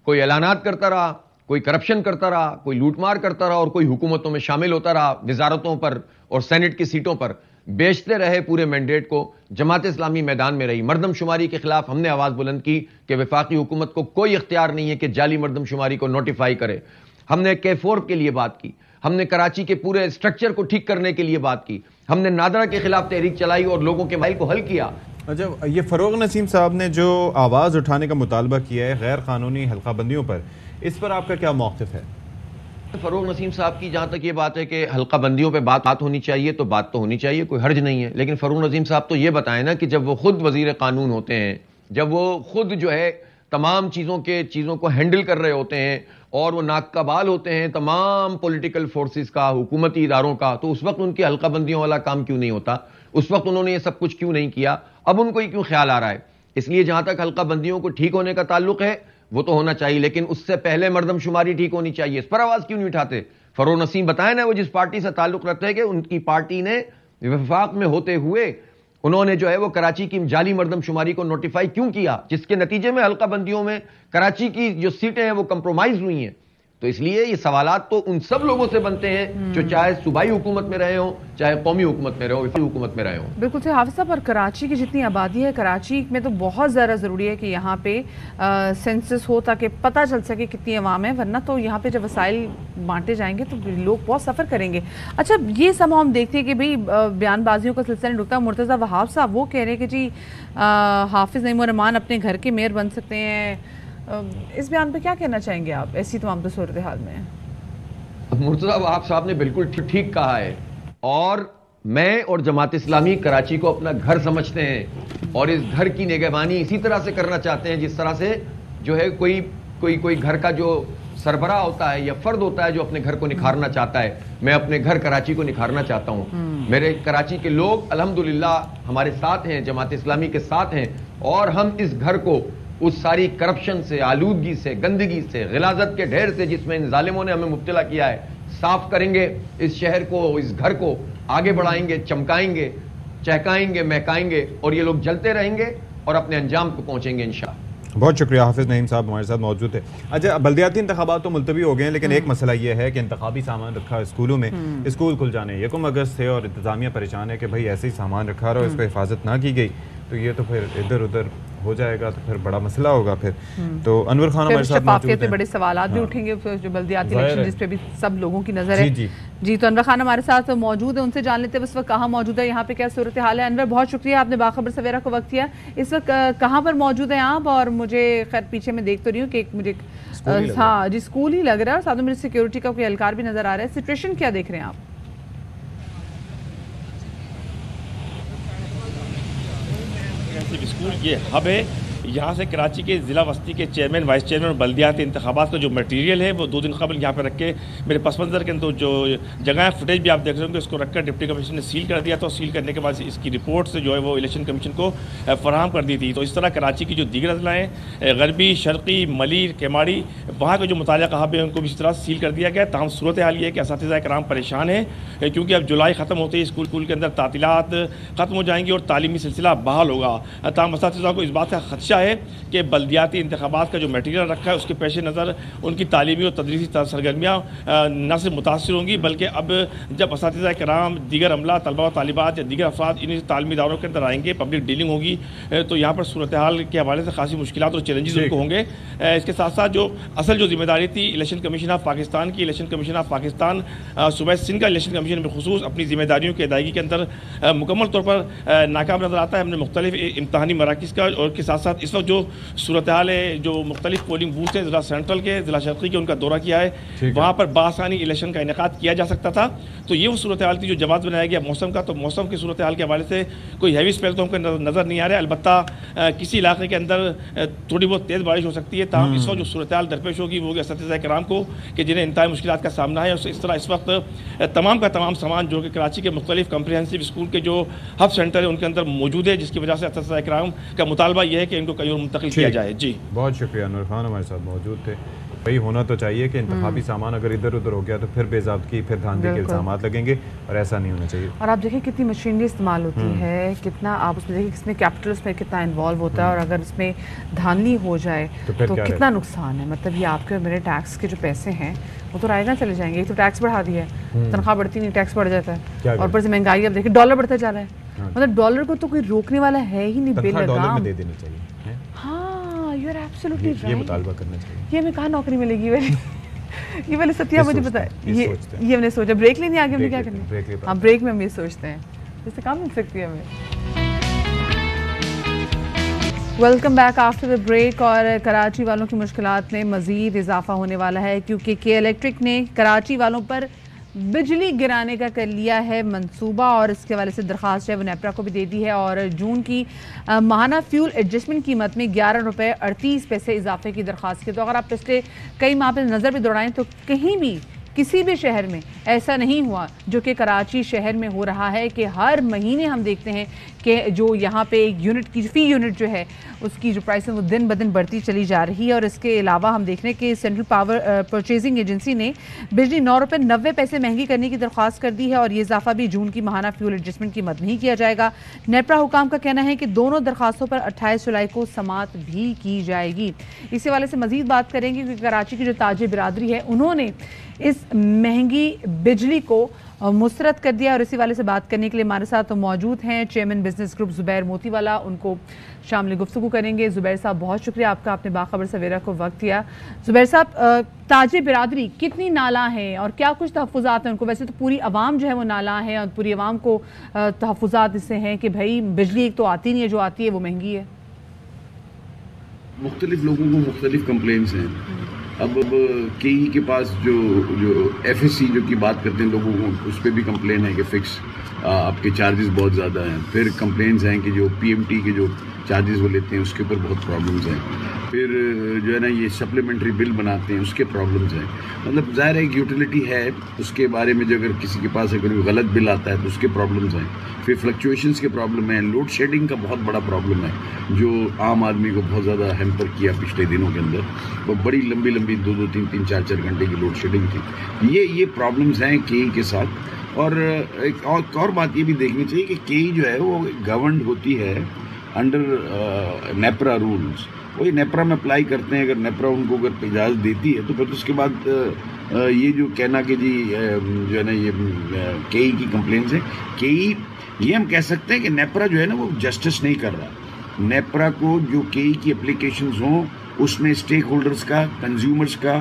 کوئی اعلانات کرتا رہا، کوئی کرپشن کرتا رہا، کوئی لوٹ مار کرتا رہا، اور کوئی حکومتوں میں شامل ہوتا رہا، وزارتوں پر اور سینٹ کی سیٹوں پر بیچتے رہے پورے مینڈیٹ کو۔ جماعت اسلامی میدان میں رہی، مردم شماری کے خلاف ہم نے آواز بلند کی کہ وفاقی حکومت کو کوئی اختیار نہیں ہے کہ جعلی مردم شماری کو نوٹیفائی کرے۔ ہم نے K4 کے لیے بات کی، ہم نے کراچی کے پورے اسٹرکچر کو ٹھیک کرنے کے لیے بات کی، ہم نے نادرا کے خلاف تحریک چلائی اور لوگوں کے مسائل کو حل کیا۔
اچھا، یہ فروغ نسیم صاحب نے جو آواز اٹھانے کا مطالبہ کیا ہے غیر قانونی حلقہ بندیوں پر، اس پر آپ کا کیا موقف ہے؟
فروغ نسیم صاحب کی جہاں تک یہ بات ہے کہ حلقہ بندیوں پہ بات ہونی چاہیے تو بات تو ہونی چاہیے، کوئی حرج نہیں ہے، لیکن فروغ نسیم صاحب تو یہ بتائیں نا کہ جب وہ خود وزیر قانون ہوتے ہیں، جب وہ خود جو ہے تمام چیزوں کو ہینڈل کر رہے ہوتے ہیں اور وہ ناک کا بال ہوتے ہیں تمام پولیٹیکل فورسز کا، حکومتی اداروں کا، تو اس وقت ان کی حلقہ بندیوں والا کام کیوں نہیں ہوتا؟ اس وقت انہوں نے یہ سب کچھ کیوں نہیں کیا؟ اب ان کو یہ کیوں خیال آ رہا ہے؟ اس لیے جہاں تک حلقہ بندیوں کو ٹھیک ہونے کا تعلق ہے وہ تو ہونا چاہیے، لیکن اس سے پہلے مردم شماری ٹھیک ہونی چاہیے۔ اس پر آواز کیوں نہیں اٹھاتے؟ فروغ نسیم بتائیں نا، وہ جس پارٹی سے تعلق رکھتے ہیں کہ ان کی پارٹی نے وفاق میں ہوتے ہوئے انہوں نے جو ہے وہ کراچی کی جعلی مردم شماری کو نوٹیفائی کیوں کیا، جس کے نتیجے میں حلقہ بندیوں میں کراچی کی جو سیٹیں ہیں وہ کمپرومائز ہوئی ہیں۔ تو اس لیے یہ سوالات تو ان سب لوگوں سے بنتے ہیں جو چاہے صوبائی حکومت میں رہے ہوں، چاہے قومی حکومت میں رہے ہوں، وفاقی حکومت میں رہے ہوں۔
بالکل صحیح حافظ صاحب، اور کراچی کی جتنی آبادی ہے، کراچی میں تو بہت زیادہ ضروری ہے کہ یہاں پہ سینسس ہو تاکہ پتہ چل سکے کتنی عوام ہے، ورنہ تو یہاں پہ جب وسائل بانٹے جائیں گے تو لوگ بہت سفر کریں گے۔ اچھا، یہ سب ہم دیکھتے ہیں کہ بھئی بیان بازیوں کا سلسلہ نہیں رکتا۔ مرتضیٰ وہاب صاحب وہ کہہ رہے ہیں کہ جی حافظ نعیم الرحمان اپنے گھر کے میئر بن سکتے ہیں، اس بیان پہ کیا کہنا چاہیں گے آپ ایسی تمام صورتحال میں؟
مرتضیٰ وہاب صاحب نے بالکل ٹھیک کہا ہے، اور میں اور جماعت اسلامی کراچی کو اپنا گھر سمجھتے ہیں، اور اس گھر کی نگہبانی اسی طرح سے کرنا چاہتے ہیں جس طرح سے جو ہے کوئی گھر کا جو سربراہ ہوتا ہے یا فرد ہوتا ہے جو اپنے گھر کو نکھارنا چاہتا ہے۔ میں اپنے گھر کراچی کو نکھارنا چاہتا ہوں، میرے کراچی کے لوگ الحمدللہ ہمارے ساتھ ہیں، جماعت اسلامی کے ساتھ ہیں، اور ہم اس گھر کو اس ساری کرپشن سے، آلودگی سے، گندگی سے، غلاظت کے ڈھیر سے جس میں ان ظالموں نے ہمیں مبتلا کیا ہے، صاف کریں گے۔ اس شہر کو، اس گھر کو آگے بڑھائیں گے، چمکائیں گے، چہکائیں گے، مہکائیں گے، اور یہ لوگ جلتے رہیں گے اور اپنے انجام کو پہنچیں گے انشاءاللہ۔
بہت شکریہ، حافظ نعیم صاحب ہمارے ساتھ موجود ہے۔ اچھا، بلدیاتی انتخابات تو ملتوی ہو گئے ہیں، لیکن ایک مسئلہ یہ ہے کہ انتخابی سامان رکھا اسکولوں میں، اسکول کھل جانے 1 اگست سے، اور انتظامیہ پریشان ہے کہ بھائی ایسے ہی سامان رکھا رہا اور اس کو حفاظت نہ کی گئی تو یہ تو پھر ادھر ادھر ہو جائے گا، تو پھر بڑا مسئلہ ہوگا پھر۔ تو انور خان ہمارے ساتھ موجود ہیں،
بڑے سوالات بھی اٹھیں گے جو بلدیاتی الیکشن جس پہ بھی سب لوگوں کی نظر ہے۔ جی، تو انور خان ہمارے ساتھ موجود ہے، ان سے جان لیتے ہیں اس وقت کہاں موجود ہے، یہاں پہ کیا صورتحال ہے۔ انور، بہت شکریہ، آپ نے باخبر سویرا کو وقت دیا۔ اس وقت کہاں پر موجود ہیں آپ؟ اور مجھے خیر پیچھے میں دیکھ تو رہی ہوں کہ مجھے ہاں جی اسکول ہی لگ رہا ہے، اور ساتھ میں سیکیورٹی کا کوئی اہلکار بھی نظر آ رہا ہے۔ سچویشن کیا دیکھ رہے ہیں آپ؟
اسکول یہ ہب ہے یہاں سے کراچی کے ضلع وسطی کے چیئرمین وائس چیئرمین اور بلدیاتی انتخابات کا جو میٹیریل ہے وہ 2 دن قبل یہاں پہ رکھ کے میرے پس منظر کے اندر جو جگہ ہے فوٹیج بھی آپ دیکھ رہے ہوں گے اس کو رکھ کر ڈپٹی کمشنر نے سیل کر دیا. تو سیل کرنے کے بعد اس کی رپورٹ سے جو ہے وہ الیکشن کمیشن کو فراہم کر دی تھی. تو اس طرح کراچی کی جو دیگر اضلاع ہیں غربی شرقی ملیر کیماڑی وہاں کے جو متعلقہ حب ہیں ان کو بھی اس طرح سیل کر دیا گیا. تاہم صورتحال یہ ہے کہ اساتذہ کرام پریشان ہیں کیونکہ اب جولائی ختم ہوتے ہی اسکول کے اندر تعطیلات ختم ہو جائیں گی اور تعلیمی سلسلہ بحال ہوگا. تاہم اساتذہ کو اس بات کا خدشہ ہے کہ بلدیاتی انتخابات کا جو میٹیریل رکھا ہے اس کے پیش نظر ان کی تعلیمی اور تدریسی سرگرمیاں نہ صرف متاثر ہوں گی بلکہ اب جب اساتذہ کرام دیگر عملہ طلبہ و طالبات یا دیگر افراد ان تعلیمی اداروں کے اندر آئیں گے پبلک ڈیلنگ ہوگی تو یہاں پر صورتحال کے حوالے سے خاصی مشکلات اور چیلنجز ان کو ہوں گے. اس کے ساتھ ساتھ جو اصل جو ذمہ داری تھی الیکشن کمیشن آف پاکستان کی الیکشن کمیشن آف پاکستان صوبہ سندھ کا الیکشن کمیشن بالخصوص اپنی ذمہ داریوں کی ادائیگی کے اندر مکمل طور پر ناکام نظر آتا ہے. ہم نے مختلف امتحانی مراکز کا اور کے ساتھ ساتھ اس وقت جو صورتحال ہے جو مختلف پولنگ بوتھ ہیں ضلع سینٹرل کے ضلع شرقی کے ان کا دورہ کیا ہے وہاں پر بآسانی الیکشن کا انعقاد کیا جا سکتا تھا. تو یہ وہ صورتحال تھی جو جواز بنایا گیا موسم کا. تو موسم کی صورتحال کے حوالے سے کوئی ہیوی اسپیل تو ہم کو نظر نہیں آ رہا ہے. البتہ کسی علاقے کے اندر تھوڑی بہت تیز بارش ہو سکتی ہے. تاہم اس وقت جو صورتحال درپیش ہوگی وہ اساتذہ کرام کو کہ جنہیں انتہائی مشکلات کا سامنا ہے. اس طرح اس وقت تمام کا تمام سامان جو کہ کراچی کے مختلف کمپریہنسو اسکول کے جو ہب سینٹر ہے ان کے اندر موجود ہے جس کی وجہ سے اساتذہ کرام کا مطالبہ یہ ہے کہ ان کو کہیں اور منتقل کیا جائے. جی
بہت شکریہ. انور خان ہمارے ساتھ موجود تھے. وہی ہونا تو چاہیے کہ انتخابی سامان اگر ادھر ادھر ہو گیا تو پھر بے ضابطگی پھر دھاندلی کے الزامات لگیں گے اور ایسا نہیں ہونا چاہیے.
اور آپ دیکھیں کتنی مشینری استعمال ہوتی ہے کتنا آپ اس میں دیکھیں کس میں کیپٹل اس میں کتنا انوالو ہوتا ہے اور اگر اس میں دھاندلی ہو جائے تو کتنا نقصان ہے. مطلب یہ آپ کے میرے ٹیکس کے جو پیسے ہیں وہ تو رائے نہ چلے جائیں گے. ایک تو ٹیکس بڑھا دیا ہے تنخواہ بڑھتی نہیں ٹیکس بڑھ جاتا ہے اور اوپر سے مہنگائی اب دیکھیں ڈالر بڑھتا جا رہا ہے. مطلب ڈالر کو تو کوئی روکنے والا ہے ہی نہیں. بے لگام
دے دینی چاہیے.
You are absolutely right.
یہ مطالبہ کرنا چاہیے.
یہ ہمیں کہاں نوکری ملے گی یہ پہلے ستیہ مجھے بتائے. یہ ہم نے سوچا بریک لینی آگے ہم نے کیا کرنا ہے. ہاں بریک میں ہم یہ سوچتے ہیں اس سے کام مل سکتی ہے ہمیں. Welcome back after the break. اور کراچی والوں کی مشکلات میں مزید اضافہ ہونے والا ہے کیونکہ کے الیکٹرک نے کراچی والوں پر بجلی گرانے کا کر لیا ہے منصوبہ اور اس کے حوالے سے درخواست ہے وہ نیپرا کو بھی دے دی ہے. اور جون کی ماہانہ فیول ایڈجسٹمنٹ قیمت میں 11 روپے 38 پیسے اضافے کی درخواست کی. تو اگر آپ پچھلے کئی ماہ پہ نظر بھی دوڑائیں تو کہیں بھی کسی بھی شہر میں ایسا نہیں ہوا جو کہ کراچی شہر میں ہو رہا ہے کہ ہر مہینے ہم دیکھتے ہیں کہ جو یہاں پہ ایک یونٹ کی فی یونٹ جو ہے اس کی جو پرائس ہے وہ دن بدن بڑھتی چلی جا رہی ہے. اور اس کے علاوہ ہم دیکھ رہے ہیں کہ سینٹرل پاور پرچیزنگ ایجنسی نے بجلی 9 روپے 90 پیسے مہنگی کرنے کی درخواست کر دی ہے اور یہ اضافہ بھی جون کی ماہانہ فیول ایڈجسٹمنٹ قیمت میں ہی کیا جائے گا. نیپرا حکام کا کہنا ہے کہ دونوں درخواستوں پر 28 جولائی کو سماعت بھی کی جائے گی. اسی حوالے سے مزید بات کریں گے کیونکہ کراچی کی جو تاجر برادری ہے انہوں نے اس مہنگی بجلی کو مسترد کر دیا. اور اسی والے سے بات کرنے کے لیے ہمارے ساتھ موجود ہیں چیئرمین بزنس گروپ زبیر موتی والا. ان کو شامل گفتگو کریں گے. زبیر صاحب بہت شکریہ آپ کا, آپ نے باخبر سویرا کو وقت دیا. زبیر صاحب تاجر برادری کتنی نالاں ہیں اور کیا کچھ تحفظات ہیں ان کو؟ ویسے تو پوری عوام جو ہے وہ نالاں ہے اور پوری عوام کو تحفظات اس سے ہیں کہ بھائی بجلی ایک تو آتی نہیں ہے, جو آتی ہے وہ مہنگی ہے.
مختلف لوگوں کو مختلف کمپلینس ہیں. اب کے ای کے پاس جو ایف ایس سی جو کی بات کرتے ہیں لوگوں کو اس پہ بھی کمپلین ہے کہ فکس آپ کے چارجز بہت زیادہ ہیں. پھر کمپلینس ہیں کہ جو پی ایم ٹی کے جو چارجز وہ لیتے ہیں اس کے اوپر بہت پرابلمس ہیں. پھر جو ہے نا یہ سپلیمنٹری بل بناتے ہیں اس کے پرابلمس ہیں. مطلب ظاہر ہے ایک یوٹیلیٹی ہے اس کے بارے میں جو اگر کسی کے پاس اگر غلط بل آتا ہے تو اس کے پرابلمس ہیں. پھر فلکچویشنس کے پرابلم ہیں. لوڈ شیڈنگ کا بہت بڑا پرابلم ہے جو عام آدمی کو بہت زیادہ ہیمپر کیا پچھلے دنوں کے اندر. وہ بڑی لمبی 2-2, 3-3, 4-4 گھنٹے کی لوڈ شیڈنگ تھی. یہ پرابلمس ہیں کے ای کے ساتھ. اور ایک اور بات یہ بھی دیکھنی چاہیے کہ کے ای جو ہے وہ گورنڈ ہوتی ہے انڈر نیپرا رولز. وہی نیپرا میں اپلائی کرتے ہیں. اگر نیپرا ان کو اگر اجازت دیتی ہے تو پھر اس کے بعد یہ جو کہنا کہ جی جو ہے نا یہ کے ای کی کمپلینس ہے, کے ای یہ ہم کہہ سکتے ہیں کہ نیپرا جو ہے نا وہ جسٹس نہیں کر رہا. نیپرا کو جو کے ای کی اپلیکیشنز ہوں اس میں اسٹیک ہولڈرز کا, کنزیومرز کا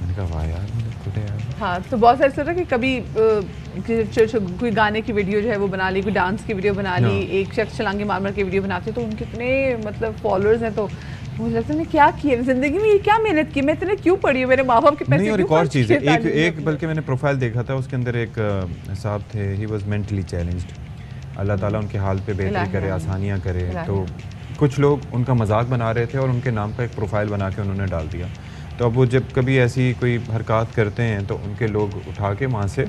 میں نے کہا واہ یار.
ہاں تو بہت سارے سوچا کہ کبھی کوئی گانے کی ویڈیو جو ہے وہ بنا لی, کوئی ڈانس کی ویڈیو بنا لی, ایک شخص چھلانگے مار مار کی ویڈیو بناتے تو ان کے اتنے مطلب فالوورز ہیں, تو مجھے لگتا ہے میں کیا کیا زندگی میں, یہ کیا محنت کی, میں اتنے کیوں پڑھی ہوں, میرے ماں باپ کے پیسے
نہیں. اور ایک اور چیز ہے, ایک بلکہ میں نے پروفائل دیکھا تھا, اس کے اندر ایک صاحب تھے, ہی واز مینٹلی چیلنجڈ. اللہ تعالیٰ ان کے حال پہ بہتری کرے, آسانیاں کرے. تو کچھ لوگ ان کا مذاق بنا رہے تھے اور ان کے نام کا ایک پروفائل بنا کے انہوں نے ڈال دیا. تو اب وہ جب کبھی ایسی کوئی حرکات کرتے ہیں تو ان کے لوگ اٹھا کے وہاں سے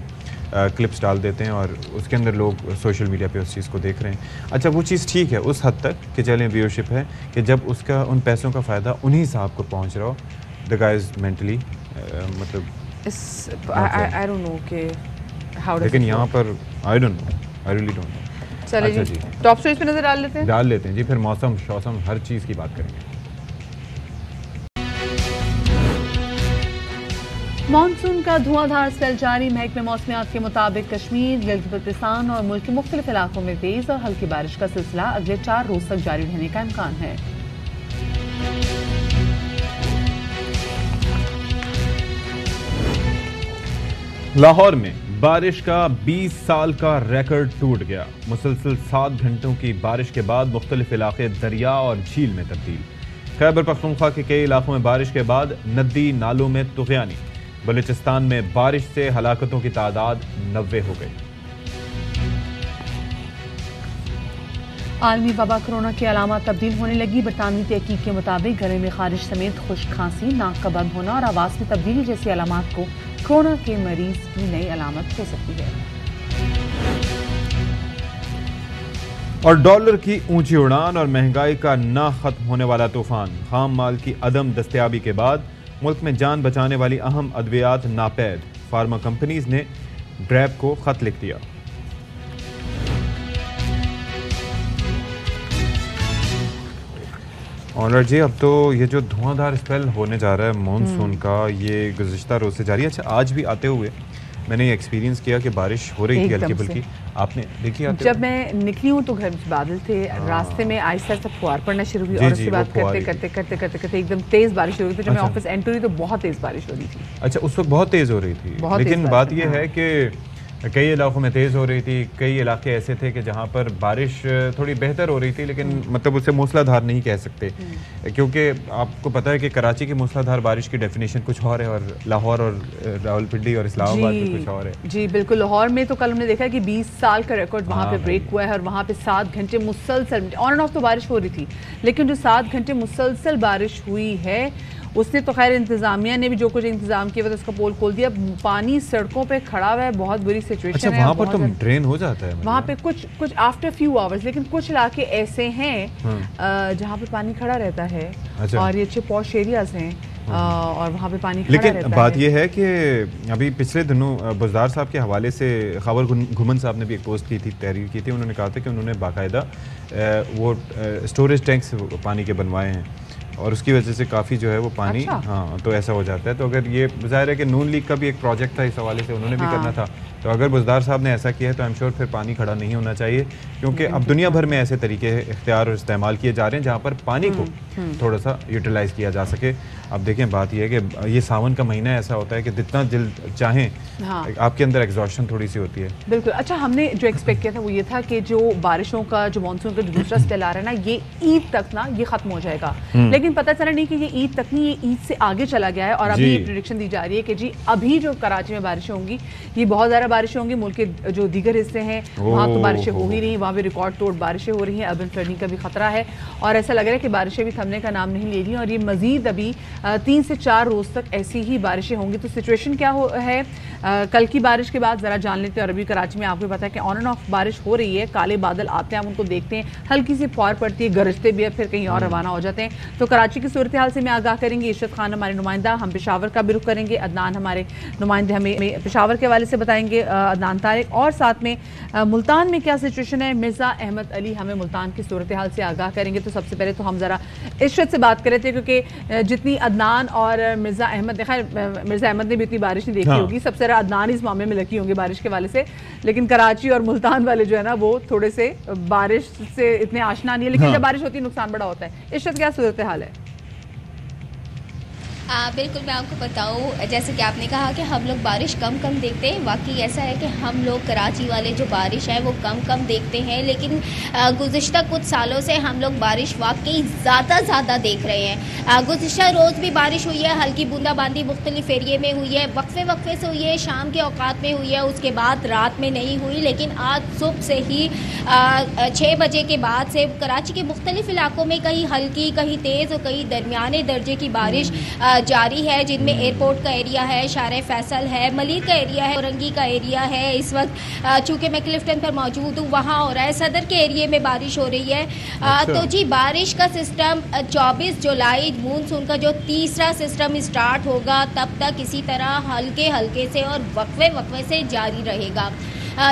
کلپس ڈال دیتے ہیں اور اس کے اندر لوگ سوشل میڈیا پہ اس چیز کو دیکھ رہے ہیں. اچھا وہ چیز ٹھیک ہے اس حد تک کہ چلیں ویورشپ ہے, کہ جب اس کا ان پیسوں کا فائدہ انہی صاحب کو پہنچ رہا ہو, دا گائے از مینٹلی مطلب لیکن یہاں پر I don't know, I really don't know.
چلیں جی ٹاپ اسٹوریز پہ نظر ڈال لیتے ہیں
جی, پھر موسم شوسم ہر چیز کی بات کریں گے.
مانسون کا دھواں دھار اسپیل جاری. محکمہ موسمیات کے مطابق کشمیر, گلگت بلتستان اور ملک کے مختلف علاقوں میں تیز اور ہلکی بارش کا سلسلہ اگلے 4 روز تک جاری رہنے کا امکان ہے.
لاہور میں بارش کا 20 سال کا ریکارڈ ٹوٹ گیا. مسلسل 7 گھنٹوں کی بارش کے بعد مختلف علاقے دریا اور جھیل میں تبدیل. خیبر پختونخوا کے کئی علاقوں میں بارش کے بعد ندی نالوں میں طغیانی. بلوچستان میں بارش سے ہلاکتوں کی تعداد 90 ہو گئی.
عالمی وبا کرونا کی علامات تبدیل ہونے لگی. برطانوی تحقیق کے مطابق گلے میں خارش سمیت خشک کھانسی, ناک کا بند ہونا اور آواز میں تبدیلی جیسی علامات کو کرونا کے مریض کی نئی علامت ہو سکتی ہے.
اور ڈالر کی اونچی اڑان اور مہنگائی کا نہ ختم ہونے والا طوفان. خام مال کی عدم دستیابی کے بعد ملک میں جان بچانے والی اہم ادویات ناپید. فارما کمپنیز نے ڈریپ کو خط لکھ دیا. اور جی اب تو یہ جو دھواں دھار اسپیل ہونے جا رہا ہے مانسون کا, یہ گزشتہ روز سے جاری ہے. اچھا آج بھی آتے ہوئے میں نے یہ ایکسپیرینس کیا کہ بارش ہو رہی تھی ہلکی پھلکی. آپ نے دیکھی
جب میں نکلی ہوں تو گھر میں بادل تھے, راستے میں آہستہ آہستہ فوار پڑنا شروع ہوئی اور اس کے بعد کرتے کرتے ایک دم تیز بارش ہو رہی تھی. جب میں آفس انٹر ہوئی تو بہت تیز بارش ہو رہی تھی.
اچھا اس وقت بہت تیز ہو رہی تھی, لیکن بات یہ ہے کہ کئی علاقوں میں تیز ہو رہی تھی, کئی علاقے ایسے تھے کہ جہاں پر بارش تھوڑی بہتر ہو رہی تھی, لیکن مطلب اسے موسلا دھار نہیں کہہ سکتے, کیونکہ آپ کو پتہ ہے کہ کراچی کی موسلا دھار بارش کی ڈیفینیشن کچھ اور ہے اور لاہور اور راولپنڈی اور اسلام آباد میں کچھ اور ہے.
جی بالکل. لاہور میں تو کل ہم نے دیکھا کہ 20 سال کا ریکارڈ وہاں پہ بریک ہوا ہے اور وہاں پہ 7 گھنٹے مسلسل آن اینڈ آف تو بارش ہو رہی تھی, لیکن جو 7 گھنٹے مسلسل بارش ہوئی ہے اس نے تو خیر انتظامیہ نے بھی جو کچھ انتظام کیا اس کا پول کھول دیا. پانی سڑکوں پہ کھڑا ہوا ہے, بہت بری سچویشن ہے.
وہاں پر تو ڈرین ہو جاتا ہے
وہاں پہ کچھ آفٹر فیو آورز, لیکن کچھ علاقے ایسے ہیں جہاں پہ پانی کھڑا رہتا ہے اور یہ اچھے پوش ایریاز ہیں اور وہاں پہ پانی کھڑا رہتا ہے.
لیکن بات یہ ہے کہ ابھی پچھلے دنوں بزدار صاحب کے حوالے سے خاور گھمن صاحب نے بھی ایک پوسٹ کی تھی, تحریر کی تھی. انہوں نے کہا تھا کہ انہوں نے باقاعدہ وہ اسٹوریج ٹینکس پانی کے بنوائے ہیں اور اس کی وجہ سے کافی جو ہے وہ پانی ہاں تو ایسا ہو جاتا ہے. تو اگر یہ ظاہر ہے کہ نون لیگ کا بھی ایک پروجیکٹ تھا اس حوالے سے, انہوں نے بھی کرنا تھا, تو اگر بزدار صاحب نے ایسا کیا ہے تو ایم شور پھر پانی کھڑا نہیں ہونا چاہیے, کیونکہ اب دنیا بھر میں ایسے طریقے اختیار اور استعمال کیے جا رہے ہیں جہاں پر پانی کو تھوڑا سا یوٹیلائز کیا جا سکے. اب دیکھیں بات یہ ہے کہ یہ ساون کا مہینہ ایسا ہوتا ہے کہ جتنا جلد چاہیں آپ کے اندر ایگزاسشن تھوڑی سی ہوتی ہے.
بالکل. اچھا ہم نے جو ایکسپیکٹ کیا تھا وہ یہ تھا کہ جو بارشوں کا جو مانسون کا جو دوسرا اسپیل آ رہا ہے نا, یہ عید تک نا یہ ختم ہو جائے گا, لیکن پتہ چلا نہیں کہ یہ عید تک نہیں, یہ عید سے آگے چلا گیا ہے. اور ابھی یہ پریڈکشن دی جا رہی ہے کہ جی ابھی جو کراچی میں بارشیں ہوں گی یہ بہت زیادہ بارشیں ہوں گی. ملک کے جو دیگر حصے ہیں وہاں تو بارشیں ہو ہی نہیں, وہاں پہ ریکارڈ توڑ بارشیں ہو رہی ہیں. اربن فلڈنگ کا بھی خطرہ ہے اور ایسا لگ رہا ہے کہ بارشیں بھی تھمنے کا نام نہیں لے رہی, اور یہ مزید ابھی 3 سے 4 روز تک ایسی ہی بارشیں ہوں گی. تو سچویشن کیا ہے کل کی بارش کے بعد ذرا جان لیتے ہیں. اور ابھی کراچی میں آپ کو پتا ہے کہ آن اینڈ آف بارش ہو رہی ہے, کالے بادل آتے ہیں, ہم ان کو دیکھتے ہیں, ہلکی سی فوار پڑتی ہے, گرجتے بھی ہے, پھر کہیں اور روانہ ہو جاتے ہیں. تو کراچی کی صورتحال سے میں آگاہ کریں گے ارشد خان ہمارے نمائندہ, ہم پشاور کا بھی رخ کریں گے, عدنان ہمارے نمائندے ہمیں پشاور کے حوالے سے بتائیں گے, عدنان طارق, اور ساتھ میں ملتان میں کیا سچویشن ہے, مرزا احمد علی ہمیں ملتان کی صورتحال سے آگاہ کریں گے. تو سب سے پہلے تو ہم ذرا ارشد سے بات کرے تھے, کیونکہ جتنی عدنان اور مرزا احمد, خیر مرزا احمد نے بھی اتنی بارش نہیں دیکھی ہوگی, سب سے زیادہ عدنان اس معاملے میں لکی ہوں گے بارش کے حوالے سے, لیکن کراچی اور ملتان والے جو ہے نا وہ تھوڑے سے بارش سے اتنے آشنا نہیں ہے, لیکن جب بارش ہوتی ہے نقصان بڑا ہوتا ہے. ارشد کیا صورتحال ہے؟
بالکل میں آپ کو بتاؤں، جیسے کہ آپ نے کہا کہ ہم لوگ بارش کم دیکھتے ہیں، واقعی ایسا ہے کہ ہم لوگ کراچی والے جو بارش ہے وہ کم دیکھتے ہیں، لیکن گزشتہ کچھ سالوں سے ہم لوگ بارش واقعی زیادہ دیکھ رہے ہیں۔ گزشتہ روز بھی بارش ہوئی ہے، ہلکی بوندا باندی مختلف ایریے میں ہوئی ہے، وقفے سے ہوئی ہے، شام کے اوقات میں ہوئی ہے، اس کے بعد رات میں نہیں ہوئی، لیکن آج صبح سے ہی 6 بجے کے بعد سے کراچی کے مختلف علاقوں میں کہیں ہلکی، کہیں تیز اور کہیں درمیانے درجے کی بارش جاری ہے، جن میں ایئرپورٹ کا ایریا ہے، شارع فیصل ہے، ملیر کا ایریا ہے، اورنگی کا ایریا ہے۔ اس وقت چونکہ میں کلفٹن پر موجود ہوں، وہاں ہو رہا ہے، صدر کے ایریے میں بارش ہو رہی ہے۔ تو جی بارش کا سسٹم 24 جولائی مونسون کا جو تیسرا سسٹم اسٹارٹ ہوگا تب تک اسی طرح ہلکے سے اور وقفے سے جاری رہے گا،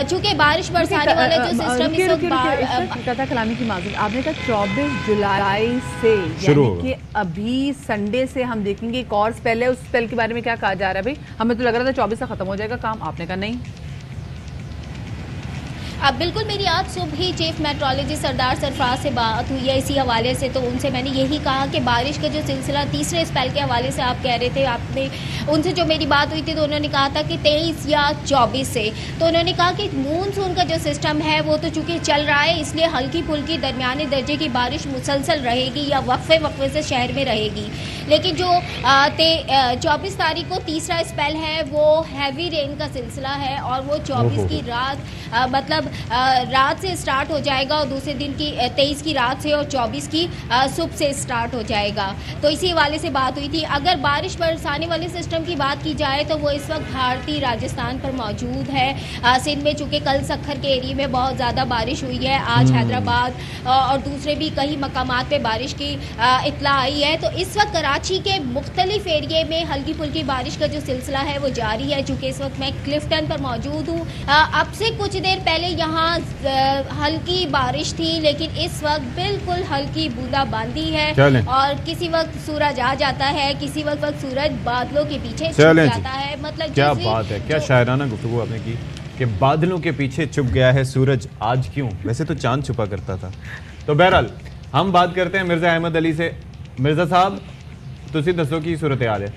چونکہ بارش برسانے والا جو سسٹم اس وقت
کلامی کی معذرت، آپ نے کہا 24 جولائی سے، یعنی کہ ابھی سنڈے سے ہم دیکھیں گے ایک اور اسپیل ہے، اس اسپیل کے بارے میں کیا کہا جا رہا ہے؟ بھائی ہمیں تو لگ رہا تھا 24 سے ختم ہو جائے گا کام، آپ نے کہا نہیں۔
بالکل، میری آج صبح ہی چیف میٹرولوجسٹ سردار سرفراز سے بات ہوئی ہے اسی حوالے سے، تو ان سے میں نے یہی کہا کہ بارش کا جو سلسلہ تیسرے اسپیل کے حوالے سے آپ کہہ رہے تھے، آپ نے ان سے جو میری بات ہوئی تھی تو انہوں نے کہا تھا کہ 23 یا 24 سے، تو انہوں نے کہا کہ مونسون کا جو سسٹم ہے وہ تو چونکہ چل رہا ہے، اس لیے ہلکی پھلکی درمیانے درجے کی بارش مسلسل رہے گی یا وقفے سے شہر میں رہے گی، لیکن جو 24 تاریخ کو تیسرا اسپیل ہے وہ ہیوی رین کا سلسلہ ہے، اور وہ 24 کی رات مطلب رات سے اسٹارٹ ہو جائے گا، اور دوسرے دن کی 23 کی رات سے اور 24 کی صبح سے اسٹارٹ ہو جائے گا۔ تو اسی حوالے سے بات ہوئی تھی۔ اگر بارش برسانے والے سسٹم کی بات کی جائے تو وہ اس وقت بھارتی راجستھان پر موجود ہے، سندھ میں، چونکہ کل سکھر کے ایریے میں بہت زیادہ بارش ہوئی ہے، آج حیدرآباد اور دوسرے بھی کئی مقامات پہ بارش کی اطلاع آئی ہے۔ تو اس وقت کراچی کے مختلف ایریے میں ہلکی پھلکی بارش کا جو سلسلہ ہے وہ جاری ہے، چونکہ اس وقت میں کلفٹن پر موجود ہوں۔ اب سے کچھ دیر پہلے یہاں ہلکی بارش تھی، لیکن اس وقت بالکل ہلکی بوندا باندی ہے، اور کسی وقت سورج آ جاتا ہے، کسی وقت سورج بادلوں کے پیچھے چھپ جاتا ہے۔ مطلب
کیا بات ہے، کیا شاعرانہ گفتگو آپ نے کی کہ بادلوں کے پیچھے چھپ گیا ہے سورج آج کیوں، ویسے تو چاند چھپا کرتا تھا۔ تو بہرحال ہم بات کرتے ہیں مرزا احمد علی سے۔ مرزا صاحب تسی دسو کی صورتحال ہے؟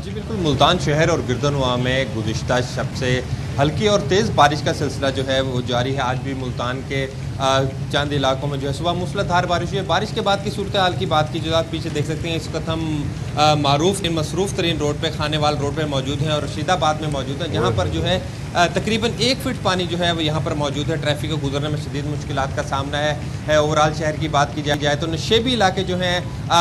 جی بالکل، ملتان شہر اور گردنواں میں گزشتہ شب سے ہلکی اور تیز بارش کا سلسلہ جو ہے وہ جاری ہے۔ آج بھی ملتان کے چند علاقوں میں جو ہے صبح موسلادھار بارش ہوئی ہے۔ بارش کے بعد کی صورتحال کی بات کی جو آپ پیچھے دیکھ سکتے ہیں، اس وقت ہم مصروف ترین روڈ پہ، خانے وال روڈ پہ موجود ہیں، اور رشید آباد میں موجود ہیں، جہاں پر جو ہے تقریباً 1 فٹ پانی جو ہے وہ یہاں پر موجود ہے۔ ٹریفک کو گزرنے میں شدید مشکلات کا سامنا ہے۔ اوورال شہر کی بات کی جائے تو نشیبی علاقے جو ہیں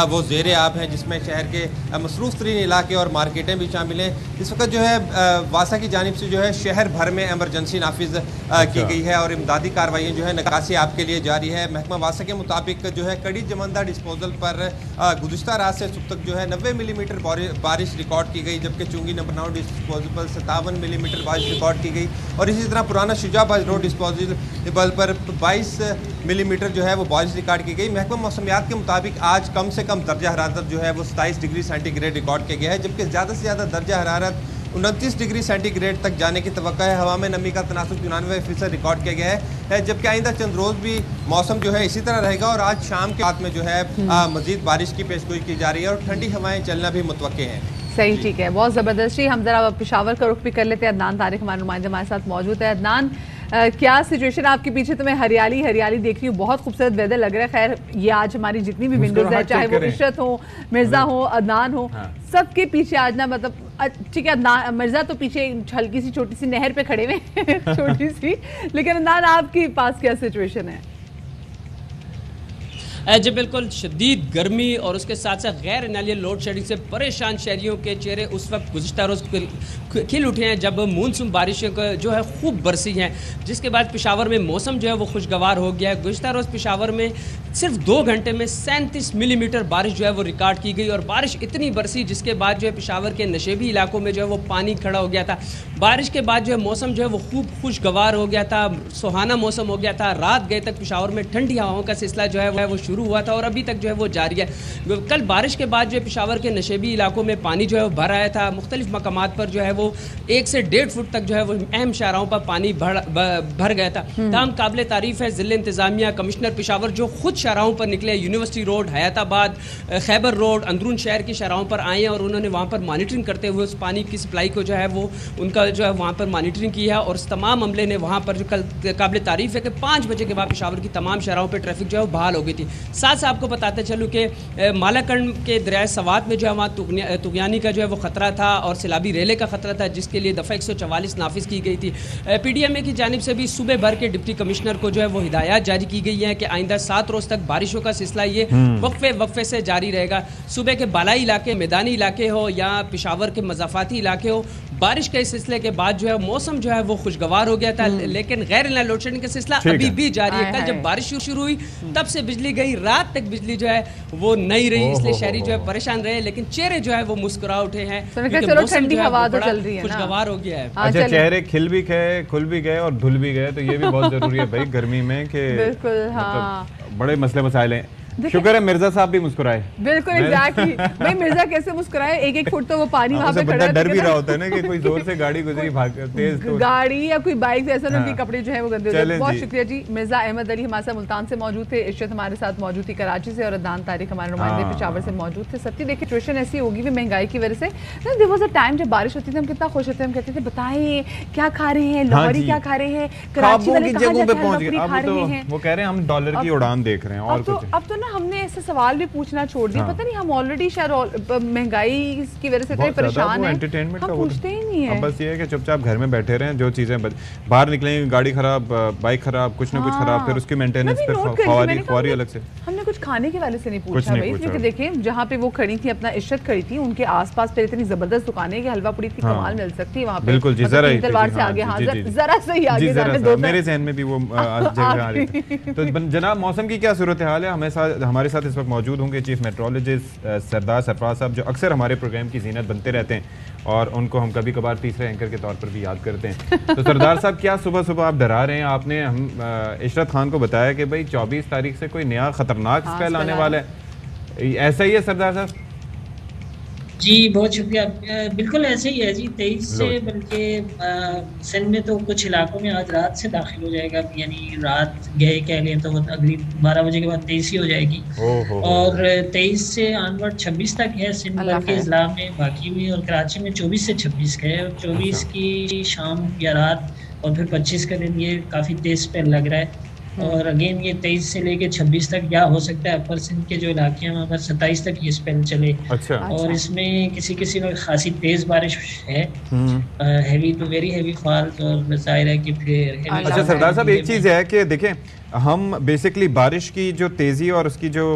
وہ زیر آب ہیں، جس میں شہر کے مصروف ترین علاقے اور مارکیٹیں بھی شامل ہیں۔ اس وقت جو ہے واسا کی جانب سے جو ہے شہر بھر میں ایمرجنسی نافذ کی گئی ہے، اور امدادی کارروائیاں جو ہے نکاسی آپ کے لیے جاری ہے۔ محکمہ واسا کے مطابق جو ہے کڑی جمندہ ڈسپوزل پر گزشتہ رات سے صبح تک جو ہے 90 ملی میٹر بارش ریکارڈ کی گئی، جبکہ چونگی نمبر 9 ڈسپوزل پر 57 ملی میٹر بارش ریکارڈ کی گئی، اور اسی طرح پرانا شجاع باز روڈ ڈسپوزل پر 22 ملی میٹر جو ہے وہ بارش ریکارڈ کی گئی۔ محکمہ موسمیات کے مطابق آج کم سے کم درجہ حرارت جو ہے وہ 27 ڈگری سینٹی گریڈ ریکارڈ کیا گیا ہے، جبکہ زیادہ سے زیادہ درجہ حرارت 29 ڈگری سینٹی گریڈ تک جانے کی توقع ہے۔ ہوا میں نمی کا تناسب 94% ریکارڈ کیا گیا ہے، جبکہ آئندہ چند روز بھی موسم جو ہے اسی طرح رہے گا، اور آج شام کے بعد میں جو ہے مزید بارش کی پیشگوئی کی جا رہی ہے، اور ٹھنڈی ہوائیں چلنا بھی متوقع ہیں۔
صحیح، ٹھیک ہے، بہت زبردست۔ ہم ذرا پشاور کا رخ بھی کر لیتے ہیں۔ عدنان طارق ہمارے نمائندے ہمارے ساتھ موجود ہے۔ عدنان، کیا سچویشن آپ کے پیچھے؟ تو میں ہریالی دیکھ رہی ہوں، بہت خوبصورت ویدر لگ رہا ہے۔ خیر یہ آج ہماری جتنی بھی ونڈوز ہے، چاہے وہ عشرت ہو، مرزا ہو، عدنان ہو، سب کے پیچھے آج نا مطلب ٹھیک ہے، مرزا تو پیچھے ہلکی سی چھوٹی سی نہر پہ کھڑے ہوئے چھوٹی سی، لیکن عدنان آپ کے پاس کیا سچویشن ہے؟
جی بالکل، شدید گرمی اور اس کے ساتھ ساتھ غیر انالیہ لوڈ شیڈنگ سے پریشان شہریوں کے چہرے اس وقت گزشتہ روز کھل اٹھے ہیں، جب مونسون بارشیں جو ہے خوب برسی ہیں، جس کے بعد پشاور میں موسم جو ہے وہ خوشگوار ہو گیا ہے۔ گزشتہ روز پشاور میں صرف 2 گھنٹے میں 37 ملی میٹر بارش جو ہے وہ ریکارڈ کی گئی، اور بارش اتنی برسی جس کے بعد جو ہے پشاور کے نشیبی علاقوں میں جو ہے وہ پانی کھڑا ہو گیا تھا۔ بارش کے بعد جو ہے موسم جو ہے وہ خوب خوشگوار ہو گیا تھا، سہانا موسم ہو گیا تھا۔ رات گئے تک پشاور میں ٹھنڈی ہواؤں کا سلسلہ جو ہے وہ شروع شروع ہوا تھا اور ابھی تک جو ہے وہ جاری ہے۔ کل بارش کے بعد جو ہے پشاور کے نشیبی علاقوں میں پانی جو ہے وہ بھر آیا تھا، مختلف مقامات پر جو ہے وہ 1 سے 1.5 فٹ تک جو ہے وہ اہم شاہراہوں پر پانی بھر گیا تھا۔ تاہم قابل تعریف ہے ضلع انتظامیہ کمشنر پشاور جو خود شاہراہوں پر نکلے، یونیورسٹی روڈ، حیات آباد، خیبر روڈ، اندرون شہر کی شاہراہوں پر آئے ہیں اور انہوں نے وہاں پر مانیٹرنگ کرتے ہوئے اس پانی کی سپلائی کو جو ہے وہ ان کا جو ہے وہاں پر مانیٹرنگ کی ہے اور اس تمام عملے نے وہاں پر جو کل قابل تعریف ہے کہ 5 بجے کے بعد پشاور کی تمام شاہراہوں پہ ٹریفک جو ہے وہ بحال ہو گئی تھی۔ ساتھ آپ کو بتاتے چلوں کہ مالاکنڈ کے دریائے سوات میں جو ہے وہاں طغیانی کا جو ہے وہ خطرہ تھا اور سیلابی ریلے کا خطرہ تھا، جس کے لیے دفعہ 144 نافذ کی گئی تھی۔ پی ڈی ایم اے کی جانب سے بھی صوبے بھر کے ڈپٹی کمشنر کو جو ہے وہ ہدایات جاری کی گئی ہیں کہ آئندہ 7 روز تک بارشوں کا سلسلہ یہ وقفے سے جاری رہے گا۔ صوبے کے بالائی علاقے، میدانی علاقے ہو یا پشاور کے مضافاتی علاقے ہو، بارش کے سلسلے کے بعد جو ہے موسم جو ہے وہ خوشگوار ہو گیا تھا، لیکن غیر لوڈ شیڈنگ کا سلسلہ ابھی بھی جاری ہے۔ کل جب بارش شروع ہوئی تب سے بجلی گئی، رات تک بجلی جو ہے وہ نہیں رہی، اس لیے شہری جو ہے پریشان رہے، لیکن چہرے جو ہے وہ مسکرا اٹھے ہیں کیونکہ موسم جو ہے وہ بڑا خوشگوار ہو گیا ہے۔
اچھا، چہرے کھل بھی گئے، کھل بھی گئے اور دھل بھی گئے، تو یہ بھی بہت ضروری ہے بھائی گرمی میں کہ بڑے مسئلے مسائل ہیں۔ شکر ہے مرزا صاحب بھی مسکرائے۔
بالکل ایگزیکٹلی بھائی، مرزا کیسے مسکرائے، 1 فٹ تو وہ پانی وہاں پہ کھڑا ہے،
ڈر بھی رہا ہوتا ہے نا کہ کوئی زور سے گاڑی گزری تیز
گاڑی یا کوئی بائک، ایسا ان کے کپڑے جو ہے وہ گندے ہوتے ہیں۔ بہت شکریہ جی۔ مرزا احمد علی ہمارے ساتھ ملتان سے موجود تھے، عشرت ہمارے ساتھ موجود تھی کراچی سے، اور عدنان طارق ہمارے نمائندے پشاور سے موجود تھے۔ سب کی دیکھیں سچویشن ایسی ہوگی بھی مہنگائی کی وجہ سے۔ دیر واز اے ٹائم جب بارش ہوتی تھی ہم کتنا خوش ہوتے ہیں، ہم کہتے تھے بتائیں کیا کھا رہے ہیں، لاہوری کیا کھا رہے ہیں، کراچی والے کہاں جا کے لوکری کھا رہے ہیں،
وہ کہہ رہے ہیں ہم ڈالر کی اڑان دیکھ رہے ہیں۔ اور
اب تو نا ہم نے ایسے سوال بھی پوچھنا چھوڑ دیا، پتہ نہیں ہم آلریڈی شاید مہنگائی کی وجہ سے اتنے پریشان ہیں، ہم پوچھتے ہی نہیں ہیں۔
بس یہ ہے کہ چپ چاپ گھر میں بیٹھے رہیں، جو چیزیں باہر نکلیں، گاڑی خراب، بائک خراب، کچھ نہ کچھ خراب، پھر اس کی مینٹیننس پہ فواری الگ سے۔
ہم نے کچھ کھانے کے والے سے نہیں پوچھا بھائی، کیونکہ دیکھیں جہاں پہ وہ کھڑی تھی، اپنا عشرت کھڑی تھی، ان کے آس پاس پہ اتنی زبردست دکانیں کہ حلوہ پوڑی کی کمال مل سکتی ہے وہاں پہ۔
بالکل جی، ذرا
تلوار سے آگے، ہاں ذرا سے ہی آگے جانے دو،
میرے ذہن میں بھی وہ جگہ آ رہی تھی۔ تو جناب موسم کی کیا صورتحال ہے؟ ہمارے ساتھ اس وقت موجود ہوں گے چیف میٹرولوجسٹ سردار سرفراز صاحب، جو اکثر ہمارے پروگرام کی زینت بنتے رہتے ہیں اور ان کو ہم کبھی کبھار تیسرے اینکر کے طور پر بھی یاد کرتے ہیں۔ تو سردار صاحب، کیا صبح صبح آپ ڈرا رہے ہیں؟ آپ نے ہم عشرت خان کو بتایا کہ بھائی 24 تاریخ سے کوئی نیا خطرناک اسپیل آنے والا ہے، ایسا ہی ہے سردار صاحب؟
جی بہت شکریہ، بالکل ایسے ہی ہے جی۔ 23 سے بلکہ سندھ میں تو کچھ علاقوں میں آج رات سے داخل ہو جائے گا، یعنی رات گئے کہہ لیں تو اگلی 12 بجے کے بعد 23 ہی ہو جائے گی، اور 23 سے آنورڈ 26 تک ہے سندھ بھر کے اضلاع میں، باقی میں اور کراچی میں 24 سے 26 کا ہے، اور 24 کی شام یا رات اور پھر 25 کا دن یہ کافی تیز اسپیل لگ رہا ہے، اور اگین یہ 23 سے لے کے 26 تک، یا ہو سکتا ہے اپر سندھ کے جو علاقے ہیں وہاں پر 27 تک یہ اسپیل چلے، اور اس میں کسی وقت خاصی تیز بارش ہے، heavy to very heavy falls, اور ظاہر ہے کہ پھر
اچھا سردار صاحب، ایک چیز ہے کہ دیکھیں ہم بیسکلی بارش کی جو تیزی اور اس کی جو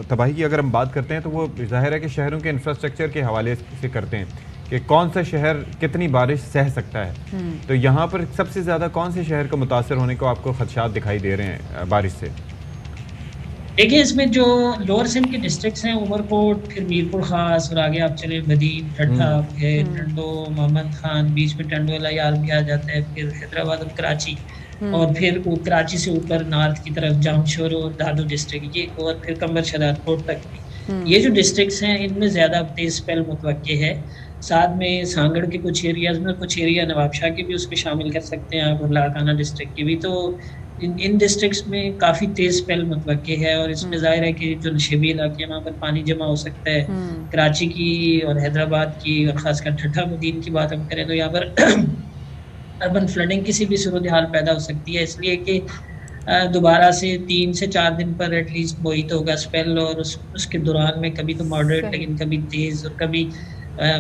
تباہی کی اگر ہم بات کرتے ہیں تو وہ ظاہر ہے کہ شہروں کے انفراسٹرکچر کے حوالے سے کرتے ہیں کہ کون سا شہر کتنی بارش سہ سکتا ہے، تو یہاں پر سب سے زیادہ کون سے شہر کو متاثر ہونے کو آپ کو خدشات دکھائی دے رہے ہیں بارش سے؟
دیکھیں اس میں جو لوور سندھ کے ڈسٹرکٹس ہیں، عمر کوٹ، پھر میرپور خاص، اور آگے آپ چلیں بدین، ٹھٹھا، پھر ٹنڈو، محمد خان، بیچ میں ٹنڈولا یار بھی آ جاتا ہے، پھر حیدرآباد اور کراچی، اور پھر کراچی سے اوپر نارتھ کی طرف جامشور اور دادو ڈسٹرکٹ، یہ اور پھر کمبر شداد کوٹ تک بھی، یہ جو ڈسٹرکٹس ہیں ان میں زیادہ تیز اسپیل متوقع ہے۔ ساتھ میں سانگڑ کے کچھ ایریاز میں، کچھ ایریا نواب شاہ کے بھی اس میں شامل کر سکتے ہیں آپ، اور لاڑکانہ ڈسٹرکٹ کی بھی، تو ان ڈسٹرکٹس میں کافی تیز اسپیل متوقع ہے، اور اس میں ظاہر ہے کہ جو نشیبی علاقے ہیں وہاں پر پانی جمع ہو سکتا ہے۔ کراچی کی اور حیدرآباد کی اور خاص کر ٹھٹھا مدین کی بات ہم کریں تو یہاں پر اربن فلڈنگ کسی بھی صورتحال پیدا ہو سکتی ہے، اس لیے کہ دوبارہ سے 3 سے 4 دن پر ایٹ لیسٹ وہی تو ہوگا اسپیل، اور اس کے دوران میں کبھی تو ماڈریٹ لیکن کبھی تیز اور کبھی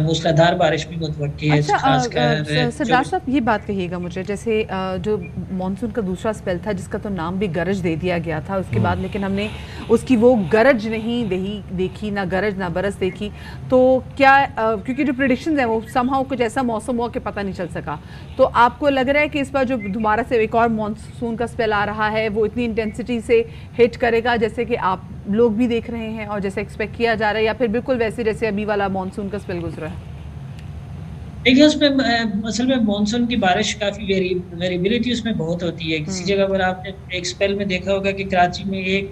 موسلادھار بارش بھی متوقع ہے۔ خاص کر
سردار صاحب یہ بات کہیے گا مجھے، جیسے جو مانسون کا دوسرا اسپیل تھا جس کا تو نام بھی گرج دے دیا گیا تھا اس کے بعد، لیکن ہم نے اس کی وہ گرج نہیں دیکھی، نہ گرج نہ برس دیکھی، تو کیا کیونکہ جو پریڈکشنز ہیں وہ سم ہاؤ کچھ ایسا موسم ہوا کہ پتہ نہیں چل سکا، تو آپ کو لگ رہا ہے کہ اس بار جو دوبارہ سے ایک اور مانسون کا اسپیل آ رہا ہے وہ اتنی انٹینسٹی سے ہٹ کرے گا جیسے کہ آپ لوگ بھی دیکھ رہے ہیں اور جیسے ایکسپیکٹ کیا جا رہا ہے، یا پھر بالکل ویسے جیسے ابھی والا مانسون کا اسپیل گزرا ہے؟
دیکھیے اس میں اصل میں مانسون کی بارش کافی ویریبلٹی اس میں بہت ہوتی ہے، کسی جگہ پر آپ نے ایک اسپیل میں دیکھا ہوگا کہ کراچی میں ایک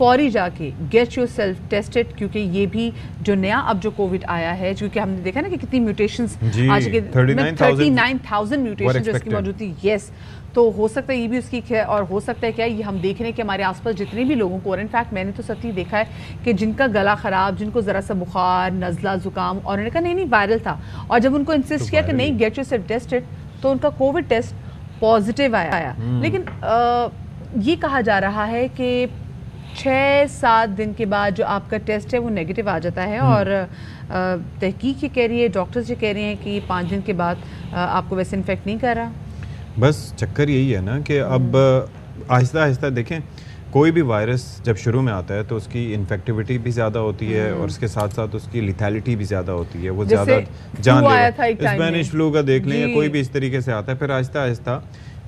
فوری جا کے گیٹ یور سیلف ٹیسٹڈ، کیونکہ یہ بھی جو نیا اب جو کووڈ آیا ہے، کیونکہ ہم نے دیکھا نا کہ کتنی میوٹیشنز آج کے 39,000 میوٹیشن جو اس کی موجود تھی. یس، تو ہو سکتا ہے یہ بھی اس کی اور ہو سکتا ہے کیا یہ ہم دیکھ رہے ہیں کہ ہمارے آس پاس جتنے بھی لوگوں کو، اور انفیکٹ میں نے تو سچی دیکھا ہے کہ جن کا گلا خراب، جن کو ذرا سا بخار، نزلہ، زکام، اور انہوں نے کہا نہیں وائرل تھا، اور جب ان کو انسسٹ کیا کہ نہیں گیٹ یور سیلف ٹیسٹڈ، تو ان کا کووڈ ٹیسٹ پازیٹیو آیا. لیکن یہ کہا جا رہا ہے کہ 6-7 دن کے بعد جو آپ کا ٹیسٹ ہے وہ نیگیٹو آ جاتا ہے، اور تحقیق یہ کہہ رہی ہے، ڈاکٹرز یہ کہہ رہے ہیں کہ 5 دن کے بعد آپ کو ویسے انفیکٹ نہیں کر رہا.
بس چکر یہی ہے نا کہ اب آہستہ آہستہ دیکھیں، کوئی بھی وائرس جب شروع میں آتا ہے تو اس کی انفیکٹیوٹی بھی زیادہ ہوتی ہے، اور اس کے ساتھ ساتھ اس کی لیتھیلٹی بھی زیادہ ہوتی ہے، وہ زیادہ جان لیوا. اسپینش فلو کا دیکھ لیں، یا کوئی بھی اس طریقے سے آتا ہے، پھر آہستہ آہستہ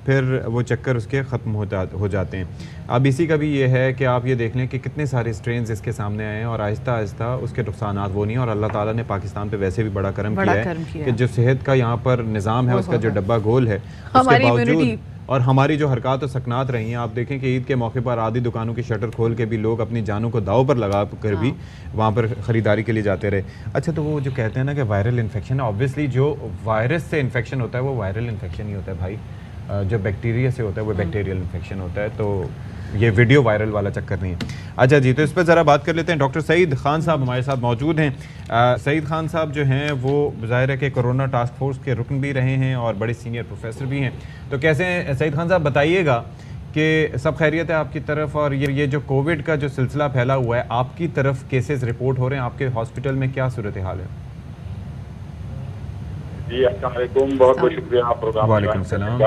پھر وہ چکر اس کے ختم ہو جاتے ہیں. اب اسی کا بھی یہ ہے کہ آپ یہ دیکھ لیں کہ کتنے سارے سٹرینز اس کے سامنے آئے ہیں، اور آہستہ آہستہ اس کے نقصانات وہ نہیں ہیں. اور اللہ تعالیٰ نے پاکستان پہ ویسے بھی بڑا کرم کیا ہے کہ جو صحت کا یہاں پر نظام ہے، اس کا جو ڈبہ گول ہے، اس کے باوجود اور ہماری جو حرکات و سکنات رہی ہیں، آپ دیکھیں کہ عید کے موقع پر آدھی دکانوں کی شٹر کھول کے بھی لوگ اپنی جانوں کو داؤ پر لگا کر بھی وہاں پر خریداری کے لیے جاتے رہے. اچھا، تو وہ جو کہتے ہیں نا کہ وائرل انفیکشن، آبویسلی جو وائرس سے انفیکشن ہوتا ہے وہ وائرل انفیکشن ہی ہوتا ہے بھائی. جو بیکٹیریا سے ہوتا ہے وہ بیکٹیریل انفیکشن ہوتا ہے، تو یہ ویڈیو وائرل والا چکر نہیں ہے. اچھا جی، تو اس پہ ذرا بات کر لیتے ہیں. ڈاکٹر سعید خان صاحب ہمارے ساتھ موجود ہیں. سعید خان صاحب جو ہیں وہ ظاہر ہے کہ کورونا ٹاسک فورس کے رکن بھی رہے ہیں اور بڑے سینئر پروفیسر بھی ہیں. تو کیسے ہیں سعید خان صاحب، بتائیے گا کہ سب خیریت ہے آپ کی طرف، اور یہ جو کووڈ کا جو سلسلہ پھیلا ہوا ہے آپ کی طرف کیسز رپورٹ ہو رہے ہیں، آپ کے ہاسپٹل میں کیا صورتحال ہے؟
جی السلام علیکم، بہت بہت شکریہ آپ پروگرام.
وعلیکم السلام.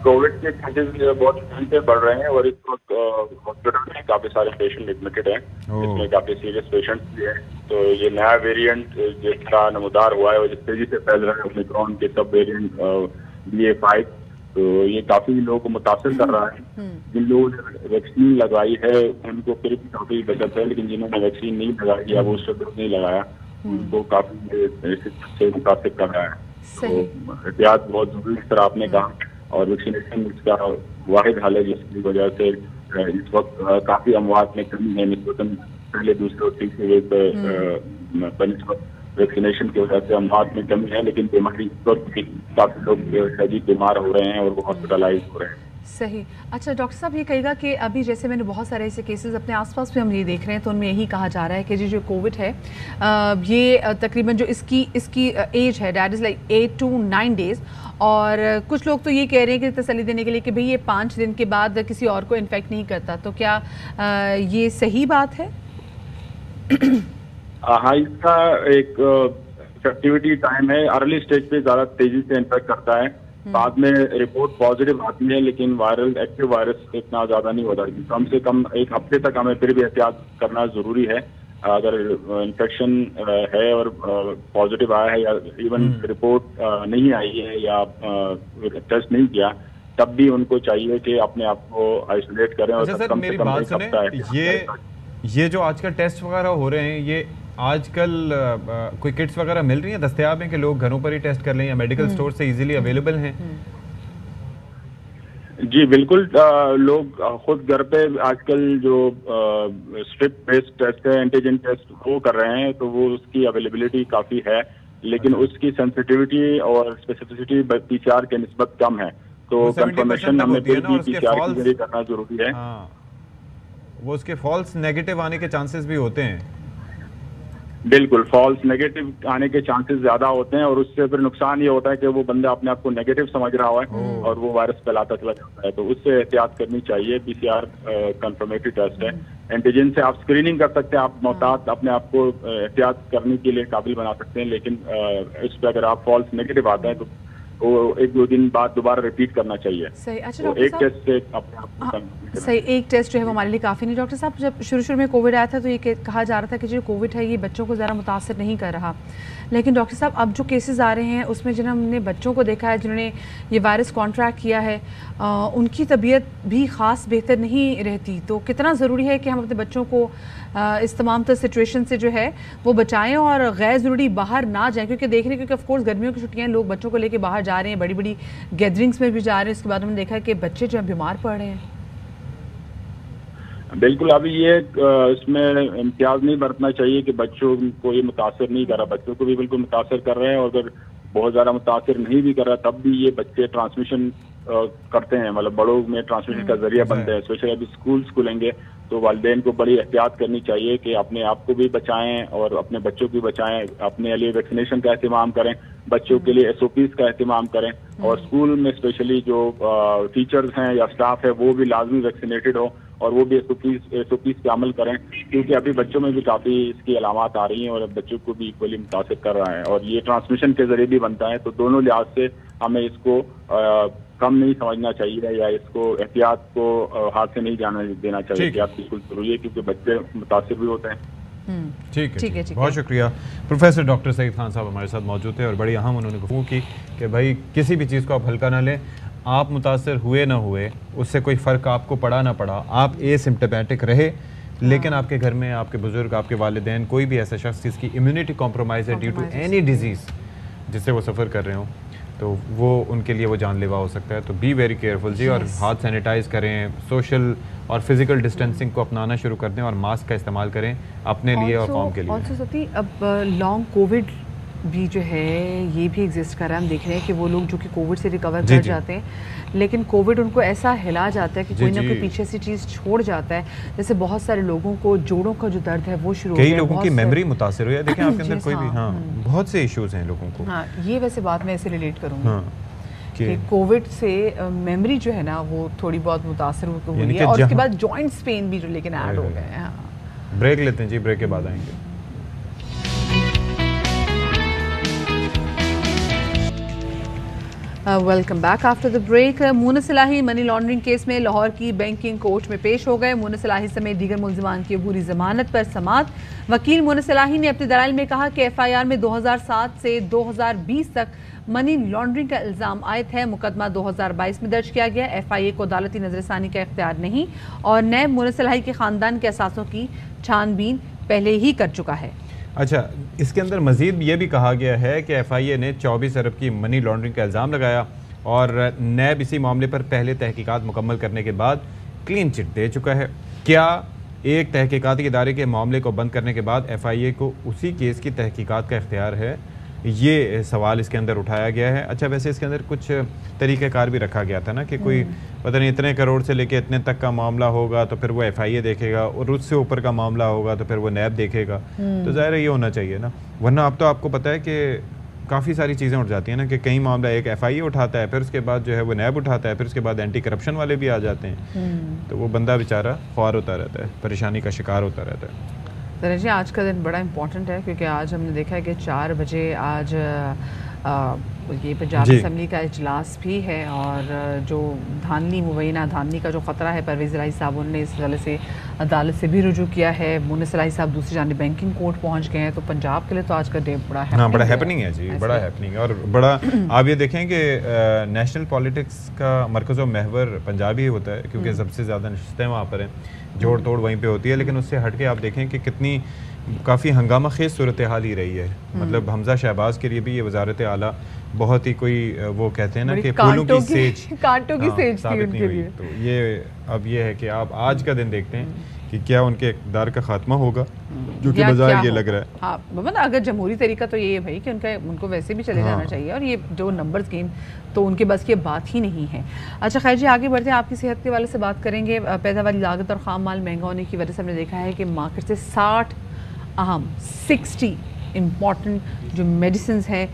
کووڈ کے کیسز بہت تیزی سے بڑھ رہے ہیں، اور اس وقت ہاسپٹل میں کافی سارے پیشنٹ ایڈمٹڈ ہیں، اس میں کافی سیریس پیشنٹس بھی ہیں. تو یہ نیا ویریئنٹ جس کا نمودار ہوا ہے اور جس تیزی سے پھیل رہا ہے اومیکرون کے سب ویریئنٹ BA.5، تو یہ کافی لوگوں کو متاثر کر رہا ہے. جن لوگوں نے ویکسین لگائی ہے ان کو پھر بھی کافی بچت ہے، لیکن جنہوں نے ویکسین نہیں لگائی یا بوسٹر ڈوز نہیں لگایا ان کو کافی سے متاثر کر رہا ہے. تو احتیاط بہت ضروری اس طرح آپ نے کہا، اور ویکسینیشن اس کا واحد حل ہے جس کی وجہ سے اس وقت کافی اموات میں کمی ہے نسبتاً پہلے دوسرے اور تیسرے ویو پہ بنسبت ویکسینیشن کی وجہ سے اموات میں کمی ہے، لیکن بیماری اس وقت کافی لوگ شدید بیمار ہو رہے ہیں اور وہ ہاسپٹلائز ہو رہے ہیں.
صحیح. اچھا ڈاکٹر صاحب، یہ کہے گا کہ ابھی جیسے میں نے بہت سارے ایسے کیسز اپنے آس پاس بھی ہم یہ دیکھ رہے ہیں، تو ان میں یہی کہا جا رہا ہے کہ جو کووڈ ہے یہ تقریباً جو اس کی ایج ہے that is like 8 to 9 days، اور کچھ لوگ تو یہ کہہ رہے ہیں کہ تسلی دینے کے لیے کہ بھئی یہ 5 دن کے بعد کسی اور کو انفیکٹ نہیں کرتا. تو کیا یہ صحیح بات ہے؟
ہاں، اس کا ایک افیکٹیوٹی ٹائم ہے. ارلی سٹیج پہ زیادہ تیزی سے انفیکٹ کرتا ہے، بعد میں رپورٹ پازیٹیو آتی ہے، لیکن وائرل ایکٹیو وائرس اتنا زیادہ نہیں ہوتا. کم سے کم 1 ہفتے تک ہمیں پھر بھی احتیاط کرنا ضروری ہے. اگر انفیکشن ہے اور پازیٹیو آیا ہے یا ایون رپورٹ نہیں آئی ہے یا ٹیسٹ نہیں کیا، تب بھی ان کو چاہیے کہ اپنے آپ کو آئسولیٹ کریں. اور کم سے کم 1 ہفتہ
یہ جو آج کل ٹیسٹ وغیرہ ہو رہے ہیں، یہ آج کل کوئی کٹس وغیرہ مل رہی ہیں، دستیاب ہیں کہ لوگ گھروں پر ہی ٹیسٹ کر لیں، یا میڈیکل سٹور سے ایزیلی اویلیبل ہیں؟
جی بالکل، لوگ خود گھر پہ آج کل جو اسٹرپ بیسڈ ٹیسٹ ہے، اینٹیجن ٹیسٹ وہ کر رہے ہیں، تو وہ اس کی اویلیبلٹی کافی ہے، لیکن اس کی سینسٹیوٹی اور اسپیسیفسٹی PCR کے نسبت کم ہے. تو کنفرمیشن ہمیں پھر بھی PCR کے ذریعے کرنا ضروری ہے.
وہ اس کے فالس نیگیٹو آنے کے چانسز بھی ہوتے ہیں.
بالکل، فالس نیگیٹو آنے کے چانسز زیادہ ہوتے ہیں، اور اس سے پھر نقصان یہ ہوتا ہے کہ وہ بندہ اپنے آپ کو نیگیٹو سمجھ رہا ہے اور وہ وائرس پھیلاتا چلا جاتا ہے. تو اس سے احتیاط کرنی چاہیے. PCR کنفرمیٹری ٹیسٹ ہے. اینٹیجن سے آپ اسکریننگ کر سکتے ہیں، آپ محتاط اپنے آپ کو احتیاط کرنے کے لیے قابل بنا سکتے ہیں، لیکن اس پہ اگر آپ فالس نیگیٹو آتا ہے تو وہ 1-2 دن بعد دوبارہ ریپیٹ کرنا چاہیے. ایک ٹیسٹ سے
صحیح، ایک ٹیسٹ جو ہے وہ ہمارے لیے کافی نہیں. ڈاکٹر صاحب، جب شروع میں کووڈ آیا تھا تو یہ کہا جا رہا تھا کہ جو کووڈ ہے یہ بچوں کو ذرا متاثر نہیں کر رہا، لیکن ڈاکٹر صاحب اب جو کیسز آ رہے ہیں اس میں جنہوں نے بچوں کو دیکھا ہے جنہوں نے یہ وائرس کانٹریکٹ کیا ہے، ان کی طبیعت بھی خاص بہتر نہیں رہتی. تو کتنا ضروری ہے کہ ہم اپنے بچوں کو اس تمام تر سچویشن سے جو ہے وہ بچائیں اور غیر ضروری باہر نہ جائیں، کیونکہ دیکھ رہے ہیں کیونکہ آف کورس گرمیوں کی چھٹیاں لوگ بچوں کو لے کے باہر جا رہے ہیں، بڑی بڑی گیدرنگس میں بھی جا رہے ہیں. اس کے بعد ہم نے دیکھا کہ بچے جو ہیں بیمار پڑ رہے ہیں.
بالکل. ابھی یہ اس میں امتیاز نہیں برتنا چاہیے کہ بچوں کو یہ متاثر نہیں کر رہا, بچوں کو بھی بالکل متاثر کر رہے ہیں, اور اگر بہت زیادہ متاثر نہیں بھی کر رہا تب بھی یہ بچے ٹرانسمیشن کرتے ہیں, مطلب بڑوں میں ٹرانسمیشن کا ذریعہ بنتے ہیں. اسپیشلی ابھی اسکولس کھلیں گے تو والدین کو بڑی احتیاط کرنی چاہیے کہ اپنے آپ کو بھی بچائیں اور اپنے بچوں کو بھی بچائیں, اپنے لیے ویکسینیشن کا اہتمام کریں, بچوں کے لیے SOPs کا اہتمام کریں, اور اسکول میں اسپیشلی جو ٹیچرز ہیں یا اسٹاف ہے وہ بھی لازمی ویکسینیٹڈ ہو اور وہ بھی SOPs پہ عمل کریں, کیونکہ ابھی بچوں میں بھی کافی اس کی علامات آ رہی ہیں اور بچوں کو بھی ایکولی متاثر کر رہا ہے, اور یہ ٹرانسمیشن کے ذریعے بھی بنتا ہے. تو دونوں لحاظ سے ہمیں اس کو کم نہیں سمجھنا چاہیے یا اس کو احتیاط کو ہاتھ سے نہیں جانے دینا چاہیے. احتیاط بالکل ضروری ہے کیونکہ بچے متاثر بھی ہوتے ہیں.
ٹھیک ہے, بہت شکریہ. پروفیسر ڈاکٹر سعید خان صاحب ہمارے ساتھ موجود تھے اور بڑی اہم انہوں نے گفتگو کی کہ بھائی کسی بھی چیز کو آپ ہلکا نہ لیں, آپ متاثر ہوئے نہ ہوئے اس سے کوئی فرق آپ کو پڑا نہ پڑا, آپ سمپٹمیٹک رہے, لیکن آپ کے گھر میں آپ کے بزرگ, آپ کے والدین, کوئی بھی ایسا شخص جس کی امیونٹی کمپرومائز ہے ڈیو ٹو اینی ڈیزیز جس سے وہ سفر کر رہے ہوں, تو وہ ان کے لیے وہ جان لیوا ہو سکتا ہے. تو بی ویری کیئرفل جی, اور ہاتھ سینیٹائز کریں, سوشل اور فزیکل ڈسٹینسنگ کو اپنانا شروع کر دیں اور ماسک کا استعمال کریں اپنے لیے اور قوم کے لیے.
اب لانگ کووڈ بھی جو ہے یہ بھی ایگزسٹ کر رہا ہے. ہم دیکھ رہے ہیں کہ وہ لوگ جو کہ کووڈ سے ریکور کر جاتے ہیں لیکن کووڈ ان کو ایسا ہلا جاتا ہے کہ کوئی نہ کوئی پیچھے سے چیز چھوڑ جاتا ہے. جیسے بہت سارے لوگوں کو جوڑوں کا جو درد ہے وہ شروع ہو گیا,
کئی لوگوں کی میموری متاثر ہوئی ہے. دیکھیں آپ کے اندر کوئی بھی بہت سے ایشوز ہیں لوگوں کو.
یہ ویسے بات میں ایسے ریلیٹ کروں گی کہ کووڈ سے میموری جو ہے نا وہ تھوڑی بہت متاثر ہوئی ہے, اور اس کے بعد جوائنٹس پین بھی جو لیکن ایڈ ہو گئے ہیں.
بریک لیتے ہیں جی, بریک کے بعد آئیں گے.
Welcome back after the break. مونس الہی منی لانڈرنگ کیس میں لاہور کی بینکنگ کورٹ میں پیش ہو گئے. مونس الہی سمیت دیگر ملزمان کی عبوری ضمانت پر سماعت. وکیل مونس الہی نے اپنے دلائل میں کہا کہ FIR میں 2007 سے 2020 تک منی لانڈرنگ کا الزام عائد ہے. مقدمہ 2022 میں درج کیا گیا. FIA کو عدالتی نظر ثانی کا اختیار نہیں, اور نیب مونس الہی کے خاندان کے اثاثوں کی چھان بین پہلے ہی کر چکا ہے.
اچھا, اس کے اندر مزید یہ بھی کہا گیا ہے کہ FIA نے 24 ارب کی منی لانڈرنگ کا الزام لگایا اور نیب اسی معاملے پر پہلے تحقیقات مکمل کرنے کے بعد کلین چٹ دے چکا ہے. کیا ایک تحقیقاتی ادارے کے معاملے کو بند کرنے کے بعد FIA کو اسی کیس کی تحقیقات کا اختیار ہے؟ یہ سوال اس کے اندر اٹھایا گیا ہے. اچھا, ویسے اس کے اندر کچھ طریقہ کار بھی رکھا گیا تھا نا کہ کوئی پتہ نہیں اتنے کروڑ سے لے کے اتنے تک کا معاملہ ہوگا تو پھر وہ FIA دیکھے گا, اور اس سے اوپر کا معاملہ ہوگا تو پھر وہ نیب دیکھے گا. تو ظاہر ہے یہ ہونا چاہیے نا, ورنہ اب تو آپ کو پتہ ہے کہ کافی ساری چیزیں اٹھ جاتی ہیں نا کہ کئی معاملہ ایک FIA اٹھاتا ہے, پھر اس کے بعد جو ہے وہ نیب اٹھاتا ہے, پھر اس کے بعد اینٹی کرپشن والے بھی آ جاتے ہیں, تو وہ بندہ بیچارہ خوار ہوتا رہتا ہے, پریشانی کا شکار ہوتا رہتا ہے.
جی آج کا دن بڑا امپورٹنٹ ہے کیونکہ آج ہم نے دیکھا ہے کہ 4 بجے آج یہ پنجاب اسمبلی کا اجلاس بھی ہے, اور جو دھاندلی مبینہ دھاندلی کا جو خطرہ ہے پرویز الہی صاحب نے اس حوالے سے عدالت سے بھی رجوع کیا ہے. مونس الہی صاحب دوسری جانب بینکنگ کورٹ پہنچ گئے ہیں, تو پنجاب کے لیے تو آج کا ڈے بڑا
ہیپننگ ہے جی, بڑا ہیپننگ ہے. اور بڑا آپ یہ دیکھیں کہ نیشنل پالیٹکس کا مرکز و محور پنجاب ہی ہوتا ہے کیونکہ سب سے زیادہ نشستیں وہاں پر ہیں, جوڑ توڑ وہیں پہ ہوتی ہے. لیکن اس سے ہٹ کے آپ دیکھیں کہ کتنی کافی ہنگامہ خیز صورتحال ہی رہی ہے. مطلب حمزہ شہباز کے لیے بھی یہ وزارت اعلیٰ بہت ہی کوئی وہ کہتے ہیں نا کہ پھولوں کی سیج,
کانٹوں کی سیج تھی ان کے لیے.
تو یہ اب یہ ہے کہ آپ آج کا دن دیکھتے ہیں کہ کیا ان کے اقتدار کا خاتمہ ہوگا, جو کہ بظاہر یہ لگ رہا ہے.
ہاں مطلب اگر جمہوری طریقہ تو یہ ہے بھائی کہ ان کو ویسے بھی چلے جانا چاہیے, اور یہ جو نمبرز گیم تو ان کے بس کی بات ہی نہیں ہے. اچھا خیر جی, آگے بڑھتے ہیں. آپ کی صحت کے حوالے سے بات کریں گے. پیداواری لاگت اور خام مال مہنگا ہونے کی وجہ سے ہم نے دیکھا ہے کہ مارکیٹ سے 60 امپورٹنٹ جو میڈیسنز ہیں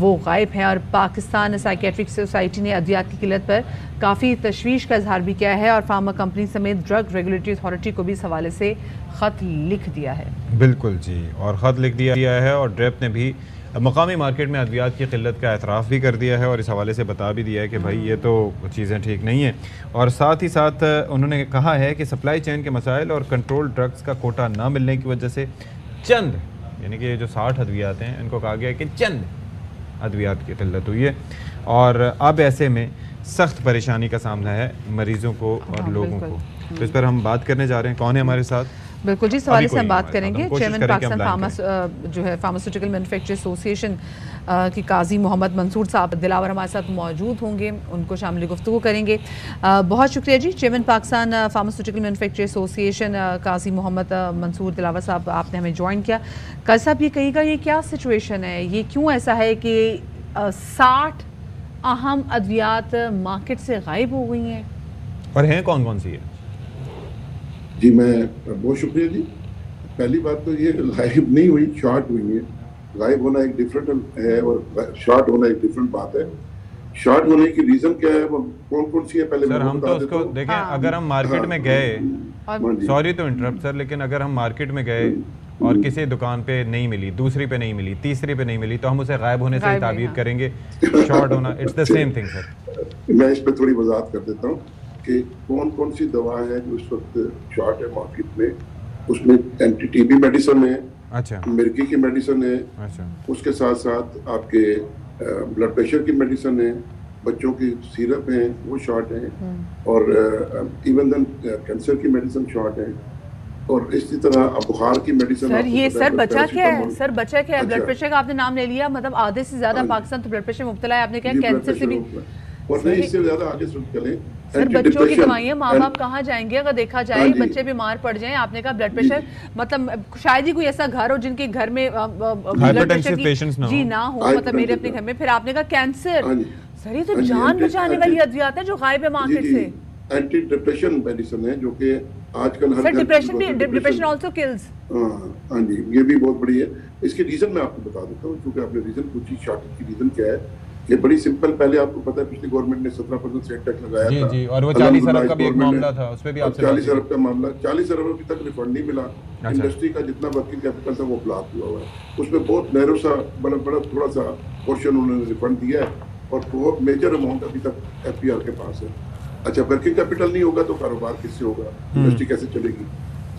وہ غائب ہیں, اور پاکستان سائیکیٹرک سوسائٹی نے ادویات کی قلت پر کافی تشویش کا اظہار بھی کیا ہے, اور فارما کمپنی سمیت ڈرگ ریگولیٹری اتھارٹی کو بھی اس حوالے سے خط لکھ دیا ہے.
بالکل جی, اور خط لکھ دیا ہے, اور ڈریپ نے بھی مقامی مارکیٹ میں ادویات کی قلت کا اعتراف بھی کر دیا ہے, اور اس حوالے سے بتا بھی دیا ہے کہ بھائی یہ تو چیزیں ٹھیک نہیں ہیں. اور ساتھ ہی ساتھ انہوں نے کہا ہے کہ سپلائی چین کے مسائل اور کنٹرول ڈرگز کا کوٹا نہ ملنے کی وجہ سے چند, یعنی کہ جو 60 ادویات ہیں ان کو کہا گیا ہے کہ چند ادویات کی قلت ہوئی ہے, اور اب ایسے میں سخت پریشانی کا سامنا ہے مریضوں کو اور لوگوں کو. تو اس پر ہم بات کرنے جا رہے ہیں. کون ہے ہمارے ساتھ؟
بالکل جی، سوال سے ہم بات کریں گے. چیئرمین پاکستان جو ہے فارماسیوٹیکل مینوفیکچر ایسوسی ایشن کی قاضی محمد منصور صاحب دلاور ہمارے ساتھ موجود ہوں گے, ان کو شامل گفتگو کریں گے. بہت شکریہ جی. چیئرمین پاکستان فارماسیوٹیکل مینوفیکچر ایسوسی ایشن قاضی محمد منصور دلاور صاحب, آپ نے ہمیں جوائن کیا. قاضی صاحب یہ کہیے گا یہ کیا سچویشن ہے, یہ کیوں ایسا ہے کہ 60 اہم ادویات مارکیٹ سے غائب ہو گئی ہیں,
اور ہیں کون کون سی ہے؟
جی میں بہت شکریہ جی. پہلی بات تو یہ غائب نہیں ہوئی, شارٹ ہوئی ہے. غائب ہونا ایک ڈفرینٹ ہے اور شارٹ ہونا ایک ڈفرینٹ بات ہے. شارٹ ہونے کی ریزن کیا ہے, وہ کون کون سی ہے پہلے
سر ہم تو اس کو دیکھیں. اگر ہم مارکیٹ میں گئے, سوری تو انٹرپٹ سر, لیکن اگر ہم مارکیٹ میں گئے اور کسی دکان پہ نہیں ملی, دوسری پہ نہیں ملی, تیسری پہ نہیں ملی, تو ہم اسے غائب ہونے سے تعبیر کریں گے. شارٹ ہونا اٹس دا سیم تھنگ سر.
میں اس پہ تھوڑی وضاحت کر دیتا ہوں کہ کون کون سی دوا ہے جو اس وقت شارٹ ہے مارکیٹ میں. اس میں اینٹی ٹی بی میڈیسن ہے, اچھا, مرگی کی میڈیسن ہے, اچھا, اس کے ساتھ ساتھ آپ کے بلڈ پریشر کی میڈیسن ہے, بچوں کی سیرپ ہیں وہ شارٹ ہیں, اور ایون دین کینسر کی میڈیسن شارٹ ہیں, اور اسی طرح بخار کی میڈیسن.
سر یہ سر بچا کیا ہے, سر بچا کیا ہے؟ بلڈ پریشر کا آپ نے نام لے لیا, مطلب آدھے سے زیادہ پاکستان تو بلڈ پریشر مبتلا ہے. آپ نے کہا کینسر سے بھی,
اور نہیں اس سے زیادہ آگے چلیں.
سر بچوں کی دوائیں ماں باپ کہاں جائیں گے اگر دیکھا جائے, بچے بیمار پڑ جائیں. آپ نے کہا بلڈ پریشر, مطلب شاید ہی کوئی ایسا گھر ہو جن کے گھر میں بلڈ پریشر کی جی نہ ہو, مطلب میرے اپنے گھر میں. پھر آپ نے کہا کینسر, سر یہ تو جان بچانے والی ادویات ہیں جو غائب ہے مارکیٹ سے.
اینٹی ڈپریشن میڈیسن ہے جو کہ آج کل
سر ڈپریشن بھی, ڈپریشن آلسو کلز.
ہاں جی, یہ بھی بہت بڑی ہے. اس کی ریزن میں آپ کو بتا دیتا ہوں, کیونکہ آپ نے ریزن پوچھی شارٹیج کی ریزن کیا ہے. یہ بڑی سمپل, پہلے آپ کو پتہ ہے پچھلی گورنمنٹ نے 17% سیل ٹیکس لگایا تھا,
جی, اور وہ 40 ارب کا بھی ایک معاملہ تھا, اس پہ بھی آپ سے
40 ارب کا معاملہ, 40 ارب ابھی تک ریفنڈ نہیں ملا. انڈسٹری کا جتنا ورکنگ کیپٹل تھا وہ بلاک ہوا ہوا ہے. اس میں بہت نیرو سا بڑا تھوڑا سا پورشن انہوں نے ریفنڈ دیا ہے, اور بہت میجر اماؤنٹ ابھی تک ایف پی آر کے پاس ہے. اچھا, ورکنگ کیپٹل نہیں ہوگا تو کاروبار کس سے ہوگا, انڈسٹری کیسے چلے گی.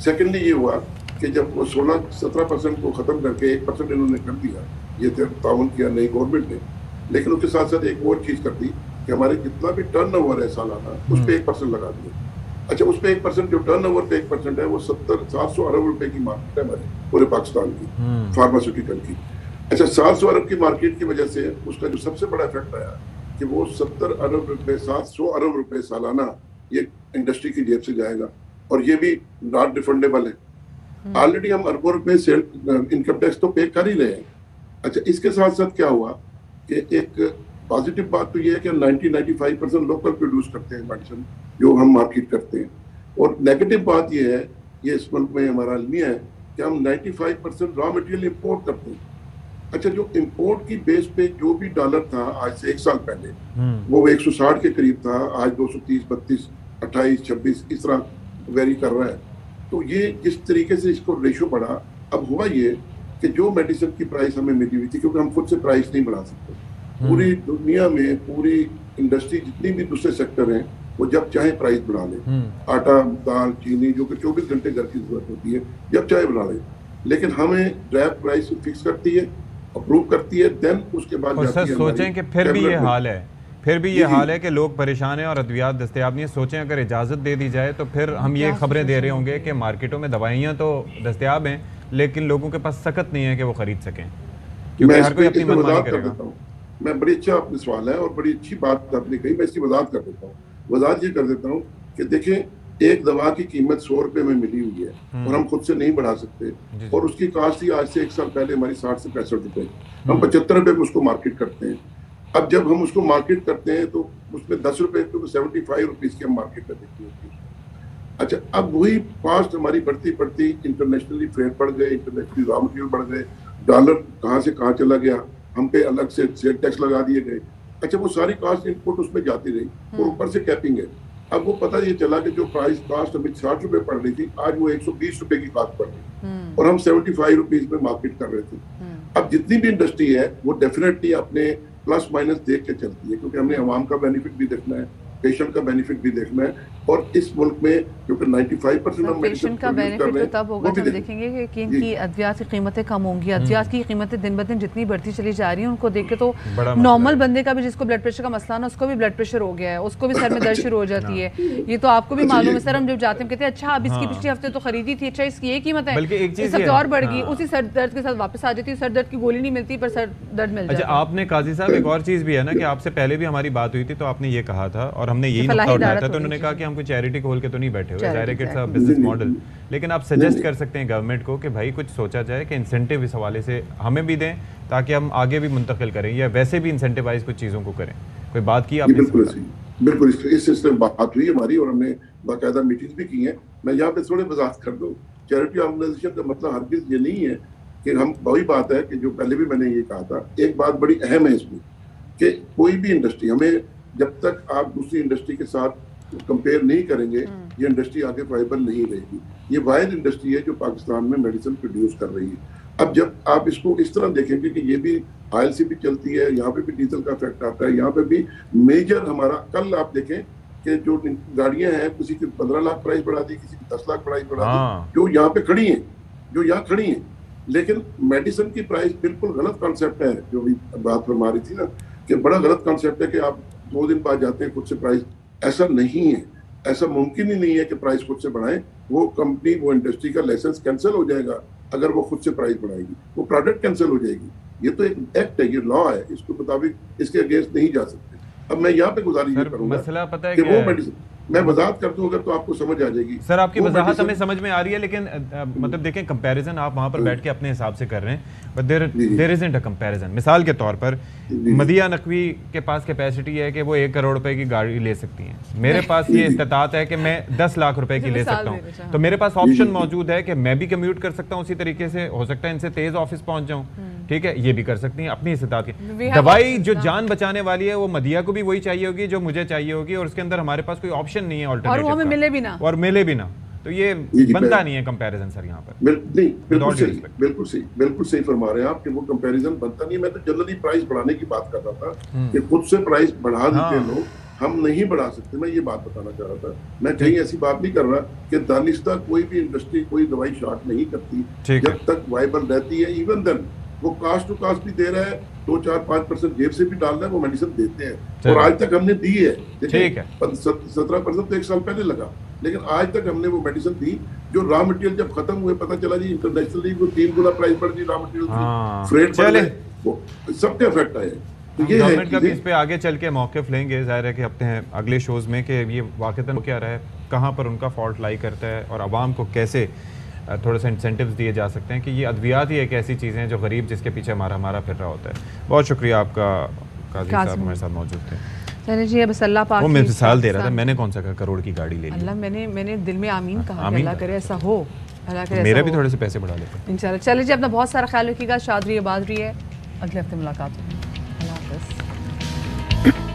سیکنڈلی یہ ہوا کہ جب وہ 16-17% کو ختم کر کے 1% انہوں نے کر دیا, یہ تعاون کیا نئی گورنمنٹ نے, لیکن اس کے ساتھ ساتھ ایک اور چیز کر دی کہ ہمارے جتنا بھی ٹرن اوور ہے سالانہ اس پہ 1% لگا دیا. اچھا, اس پہ 1% جو ٹرن اوور پہ 1% ہے وہ 700 ارب روپے کی مارکیٹ ہے ہمارے پورے پاکستان کی فارماسیوٹیکل کی. اچھا, 700 ارب کی مارکیٹ کی وجہ سے اس کا جو سب سے بڑا افیکٹ آیا کہ وہ 700 ارب روپے سالانہ یہ انڈسٹری کی جیب سے جائے گا, اور یہ بھی ناٹ ریفنڈیبل ہے. آلریڈی ہم اربوں روپے انکم ٹیکس تو پے کر ہی رہے ہیں. اچھا, اس کے ساتھ ساتھ کیا ہوا کہ ایک پازیٹیو بات تو یہ ہے کہ 90-95% لوکل پروڈیوس کرتے ہیں میڈیسن جو ہم مارکیٹ کرتے ہیں, اور نیگیٹو بات یہ ہے, یہ اس ملک میں ہمارا المیہ ہے کہ ہم 95% را مٹیریل امپورٹ کرتے ہیں. اچھا, جو امپورٹ کی بیس پہ جو بھی ڈالر تھا آج سے 1 سال پہلے وہ 160 کے قریب تھا, آج 230, 32, 28, 26 اس طرح ویری کر رہا ہے. تو یہ جس طریقے سے اس کو ریشو بڑھا, اب ہوا یہ کہ جو میڈیسن کی پرائس ہمیں ملی ہوئی تھی, کیونکہ ہم خود سے پرائس نہیں بڑھا سکتے, پوری دنیا میں پوری انڈسٹری جتنی بھی دوسرے سیکٹر ہیں وہ جب چاہے پرائس بڑھا لیں, آٹا, دال, چینی جو کہ 24 گھنٹے گھر کی ضرورت ہوتی ہے جب چاہے بڑھا لیں, لیکن ہمیں ڈرائیو پرائس فکس کرتی ہے, اپروو کرتی ہے, دین اس کے بعد
جاتی ہے. سوچیں کہ پھر بھی یہ حال ہے, پھر بھی یہ حال ہے کہ لوگ پریشان ہیں اور ادویات دستیاب نہیں ہیں. سوچیں اگر اجازت دے دی جائے تو پھر ہم یہ خبریں دے رہے ہوں گے کہ مارکیٹوں میں دوائیاں تو دستیاب ہیں لیکن لوگوں کے پاس سخت نہیں ہے کہ وہ خرید سکیں, کیونکہ ہر کوئی اپنی منمانی کرے گا.
میں بڑی اچھا آپ نے سوال ہے اور بڑی اچھی بات آپ نے کہی, میں اس کی وضاحت کر دیتا ہوں. وضاحت یہ کر دیتا ہوں کہ دیکھیں, ایک دوا کی قیمت 100 روپے میں ملی ہوئی ہے اور ہم خود سے نہیں بڑھا سکتے, اور اس کی کاسٹ تھی آج سے 1 سال پہلے ہماری 60 سے 65 روپے, ہم 75 روپے میں اس کو مارکیٹ کرتے ہیں. اب جب ہم اس کو مارکیٹ کرتے ہیں تو اس میں 10 روپے 75 روپیز کی ہم مارکیٹ کر دیتے ہیں. اچھا, اب وہی کاسٹ ہماری بڑھتی بڑھتی انٹرنیشنلی فریٹ بڑھ گئے, انٹرنیشنلی را مٹیریل بڑھ گئے, ڈالر کہاں سے کہاں چلا گیا, ہم پہ الگ سے سیل ٹیکس لگا دیے گئے. اچھا, وہ ساری کاسٹ ان پٹ اس میں جاتی رہی اور اوپر سے کیپنگ ہے. اب وہ پتہ یہ چلا کہ جو پرائس کاسٹ ہمیں 60 روپے پڑ رہی تھی آج وہ 120 روپے کی کاسٹ پڑ رہی اور ہم 75 روپیز میں مارکیٹ کر رہے تھے. اب جتنی بھی انڈسٹری ہے وہ ڈیفینیٹلی اپنے پلس مائنس دیکھ کے چلتی ہے, کیونکہ ہم نے عوام کا بینیفٹ بھی دیکھنا ہے, پیشنٹ کا بینیفٹ بھی دیکھنا ہے, اور اس ملک میں کیونکہ 95% ہم
پیشنٹ کا بینیفٹ تو تب ہوگا جب دیکھیں گے کہ ان کی ادویات کی قیمتیں کم ہوں گی. ادویات کی قیمتیں دن بدن جتنی بڑھتی چلی جا رہی ہیں ان کو دیکھ کے تو نارمل بندے کا بھی جس کو بلڈ پریشر کا مسئلہ نا اس کو بھی بلڈ پریشر ہو گیا ہے, اس کو بھی سر میں درد شروع ہو جاتی ہے. یہ تو آپ کو بھی معلوم ہے سر, ہم جب جاتے ہیں کہتے ہیں اچھا اب اس کی پچھلے ہفتے تو خریدی تھی, اچھا اس کی یہ قیمت ہے, اس ہفتے اور بڑھ گئی, اسی سر درد کے ساتھ واپس آ جاتی ہے. سر درد کی گولی نہیں ملتی پر سر درد مل جاتا ہے.
آپ نے قاضی صاحب ایک اور چیز بھی ہے نا کہ آپ سے پہلے بھی ہماری بات ہوئی تھی تو آپ نے یہ کہا تھا اور ہم نے یہی نقطہ اٹھایا تھا, تو انہوں نے کہا کہ ہم کوئی چیریٹی کھول کے تو نہیں بیٹھے ہوئے, ظاہر ہے کہ اٹس ا بزنس ماڈل, لیکن آپ سجیسٹ کر سکتے ہیں گورنمنٹ کو کہ بھائی کچھ سوچا جائے کہ انسینٹیو اس حوالے سے ہمیں بھی دیں تاکہ ہم آگے بھی منتقل کریں, یا ویسے بھی انسینٹیوائز کچھ چیزوں کو کریں. کوئی بات کی آپ نے؟
بالکل اس سلسلے میں بات ہوئی ہماری اور ہم نے باقاعدہ میٹنگز بھی کی ہیں. میں یہاں پہ تھوڑے وضاحت کر دوں, چیریٹی آرگنائزیشن کا مطلب ہرگز یہ نہیں ہے کہ ہم, وہی بات ہے کہ جو پہلے بھی میں نے یہ کہا تھا, ایک بات بڑی اہم ہے اس میں کہ کوئی بھی انڈسٹری, ہمیں جب تک آپ دوسری انڈسٹری کے ساتھ کمپیئر نہیں کریں گے یہ انڈسٹری آگے وائبل نہیں رہے گی. یہ واحد انڈسٹری ہے جو پاکستان میں میڈیسن پروڈیوس کر رہی ہے. اب جب آپ اس کو اس طرح دیکھیں گے کہ یہ بھی آئل سے بھی چلتی ہے, یہاں پہ بھی ڈیزل کا افیکٹ آتا ہے, یہاں پہ بھی میجر ہمارا, کل آپ دیکھیں کہ جو گاڑیاں ہیں کسی کی 15 لاکھ پرائز بڑھا دی, کسی کی 10 لاکھ پرائز بڑھا دی, جو یہاں پہ کھڑی ہیں, لیکن میڈیسن کی پرائز بالکل غلط کانسیپٹ ہے. جو بھی بات فرما رہی تھی نا کہ بڑا غلط کانسیپٹ ہے کہ آپ 2 دن بعد جاتے ہیں خود سے پرائز, ایسا نہیں ہے, ایسا ممکن ہی نہیں ہے کہ پرائز خود سے بڑھائیں. وہ کمپنی, وہ انڈسٹری کا لائسنس کینسل ہو جائے گا اگر وہ خود سے پرائز بڑھائے گی, وہ پروڈکٹ کینسل ہو جائے گی. یہ تو ایک ایکٹ ہے, یہ لا ہے, اس کے مطابق اس کے اگینسٹ نہیں جا سکتے. اب میں یہاں پہ گزارش یہ کروں گا کہ وہ میڈیسن, میں وضاحت کر دوں اگر تو آپ کو سمجھ آ جائے گی.
سر آپ کی وضاحت ہمیں سمجھ میں آ رہی ہے, لیکن مطلب دیکھیں کمپیریزن آپ وہاں پر بیٹھ کے اپنے حساب سے کر رہے ہیں, but there isn't a comparison. مثال کے طور پر مدیہ نقوی کے پاس کیپیسٹی ہے کہ وہ 1 کروڑ روپے کی گاڑی لے سکتی ہیں, میرے پاس یہ استطاعت ہے کہ میں 10 لاکھ روپے کی لے سکتا ہوں, تو میرے پاس آپشن موجود ہے کہ میں بھی کمیوٹ کر سکتا ہوں اسی طریقے سے, ہو سکتا ہے ان سے تیز آفس پہنچ جاؤں, ٹھیک ہے, یہ بھی کر سکتی ہیں اپنی استطاعت کی. دوائی جو جان بچانے والی ہے وہ مدیہ کو بھی وہی چاہیے ہوگی جو مجھے چاہیے ہوگی, اور اس کے اندر ہمارے پاس کوئی آپشن نہیں ہے
اور وہ ہمیں ملے بھی نہ,
تو یہ بنتا نہیں ہے کمپیریزن سر یہاں پر.
بالکل صحیح فرما رہے ہیں آپ کہ وہ کمپیریزن بنتا نہیں. میں تو جنرلی پرائز بڑھانے کی بات کر رہا تھا کہ خود سے پرائز بڑھا دیتے ہیں لوگ, ہم نہیں بڑھا سکتے. میں یہ بات بتانا چاہ رہا تھا, میں کہیں ایسی بات نہیں کر رہا کہ دانستہ کوئی بھی انڈسٹری کوئی دوائی شارٹ نہیں کرتی جب تک وائبل رہتی ہے. ایون دین وہ کاسٹ ٹو کاسٹ بھی دے رہا ہے, 2-4-5% جیب سے بھی ڈال رہا ہے, وہ میڈیسن دیتے ہیں, اور آج تک ہم نے دی ہے. 17% تو 1 سال پہلے لگا, لیکن آج تک ہم نے وہ میڈیسن دی. جو را مٹیریل جب ختم ہوئے پتہ چلا جی انٹرنیشنلی وہ 3 گنا پرائز بڑھ گئی, را مٹیریل کی فریٹ بڑھ گئے, وہ سب کے افیکٹ آئے.
گورنمنٹ کا بھی اس پہ آگے چل کے موقف لیں گے, ظاہر ہے کہ اپنے اگلے شوز میں کہ یہ واقعتاً کیا رہا ہے, کہاں پر ان کا فالٹ لائی کرتا ہے, اور عوام کو کیسے تھوڑے سے انسینٹیوز دیے جا سکتے ہیں کہ یہ ادویات ہی ایک ایسی چیزیں ہیں جو غریب جس کے پیچھے ہمارا پھر رہا ہوتا ہے. بہت شکریہ آپ کا قاضی صاحب ہمارے ساتھ موجود تھے.
چلے جی, اب اللہ پاک,
وہ میں مثال دے رہا تھا, میں نے کون سا کہا کروڑ کی گاڑی لے لی,
اللہ میں نے دل میں آمین کہا, اللہ کرے ایسا ہو,
میرا بھی تھوڑے سے پیسے بڑھا لیتے ہیں
انشاءاللہ. چلے جی, اپنا بہت سارا خیال رکھیے گا, شاد رہیے, آباد رہیے, اگلے ہفتے ملاقات ہوگی. اللہ حافظ.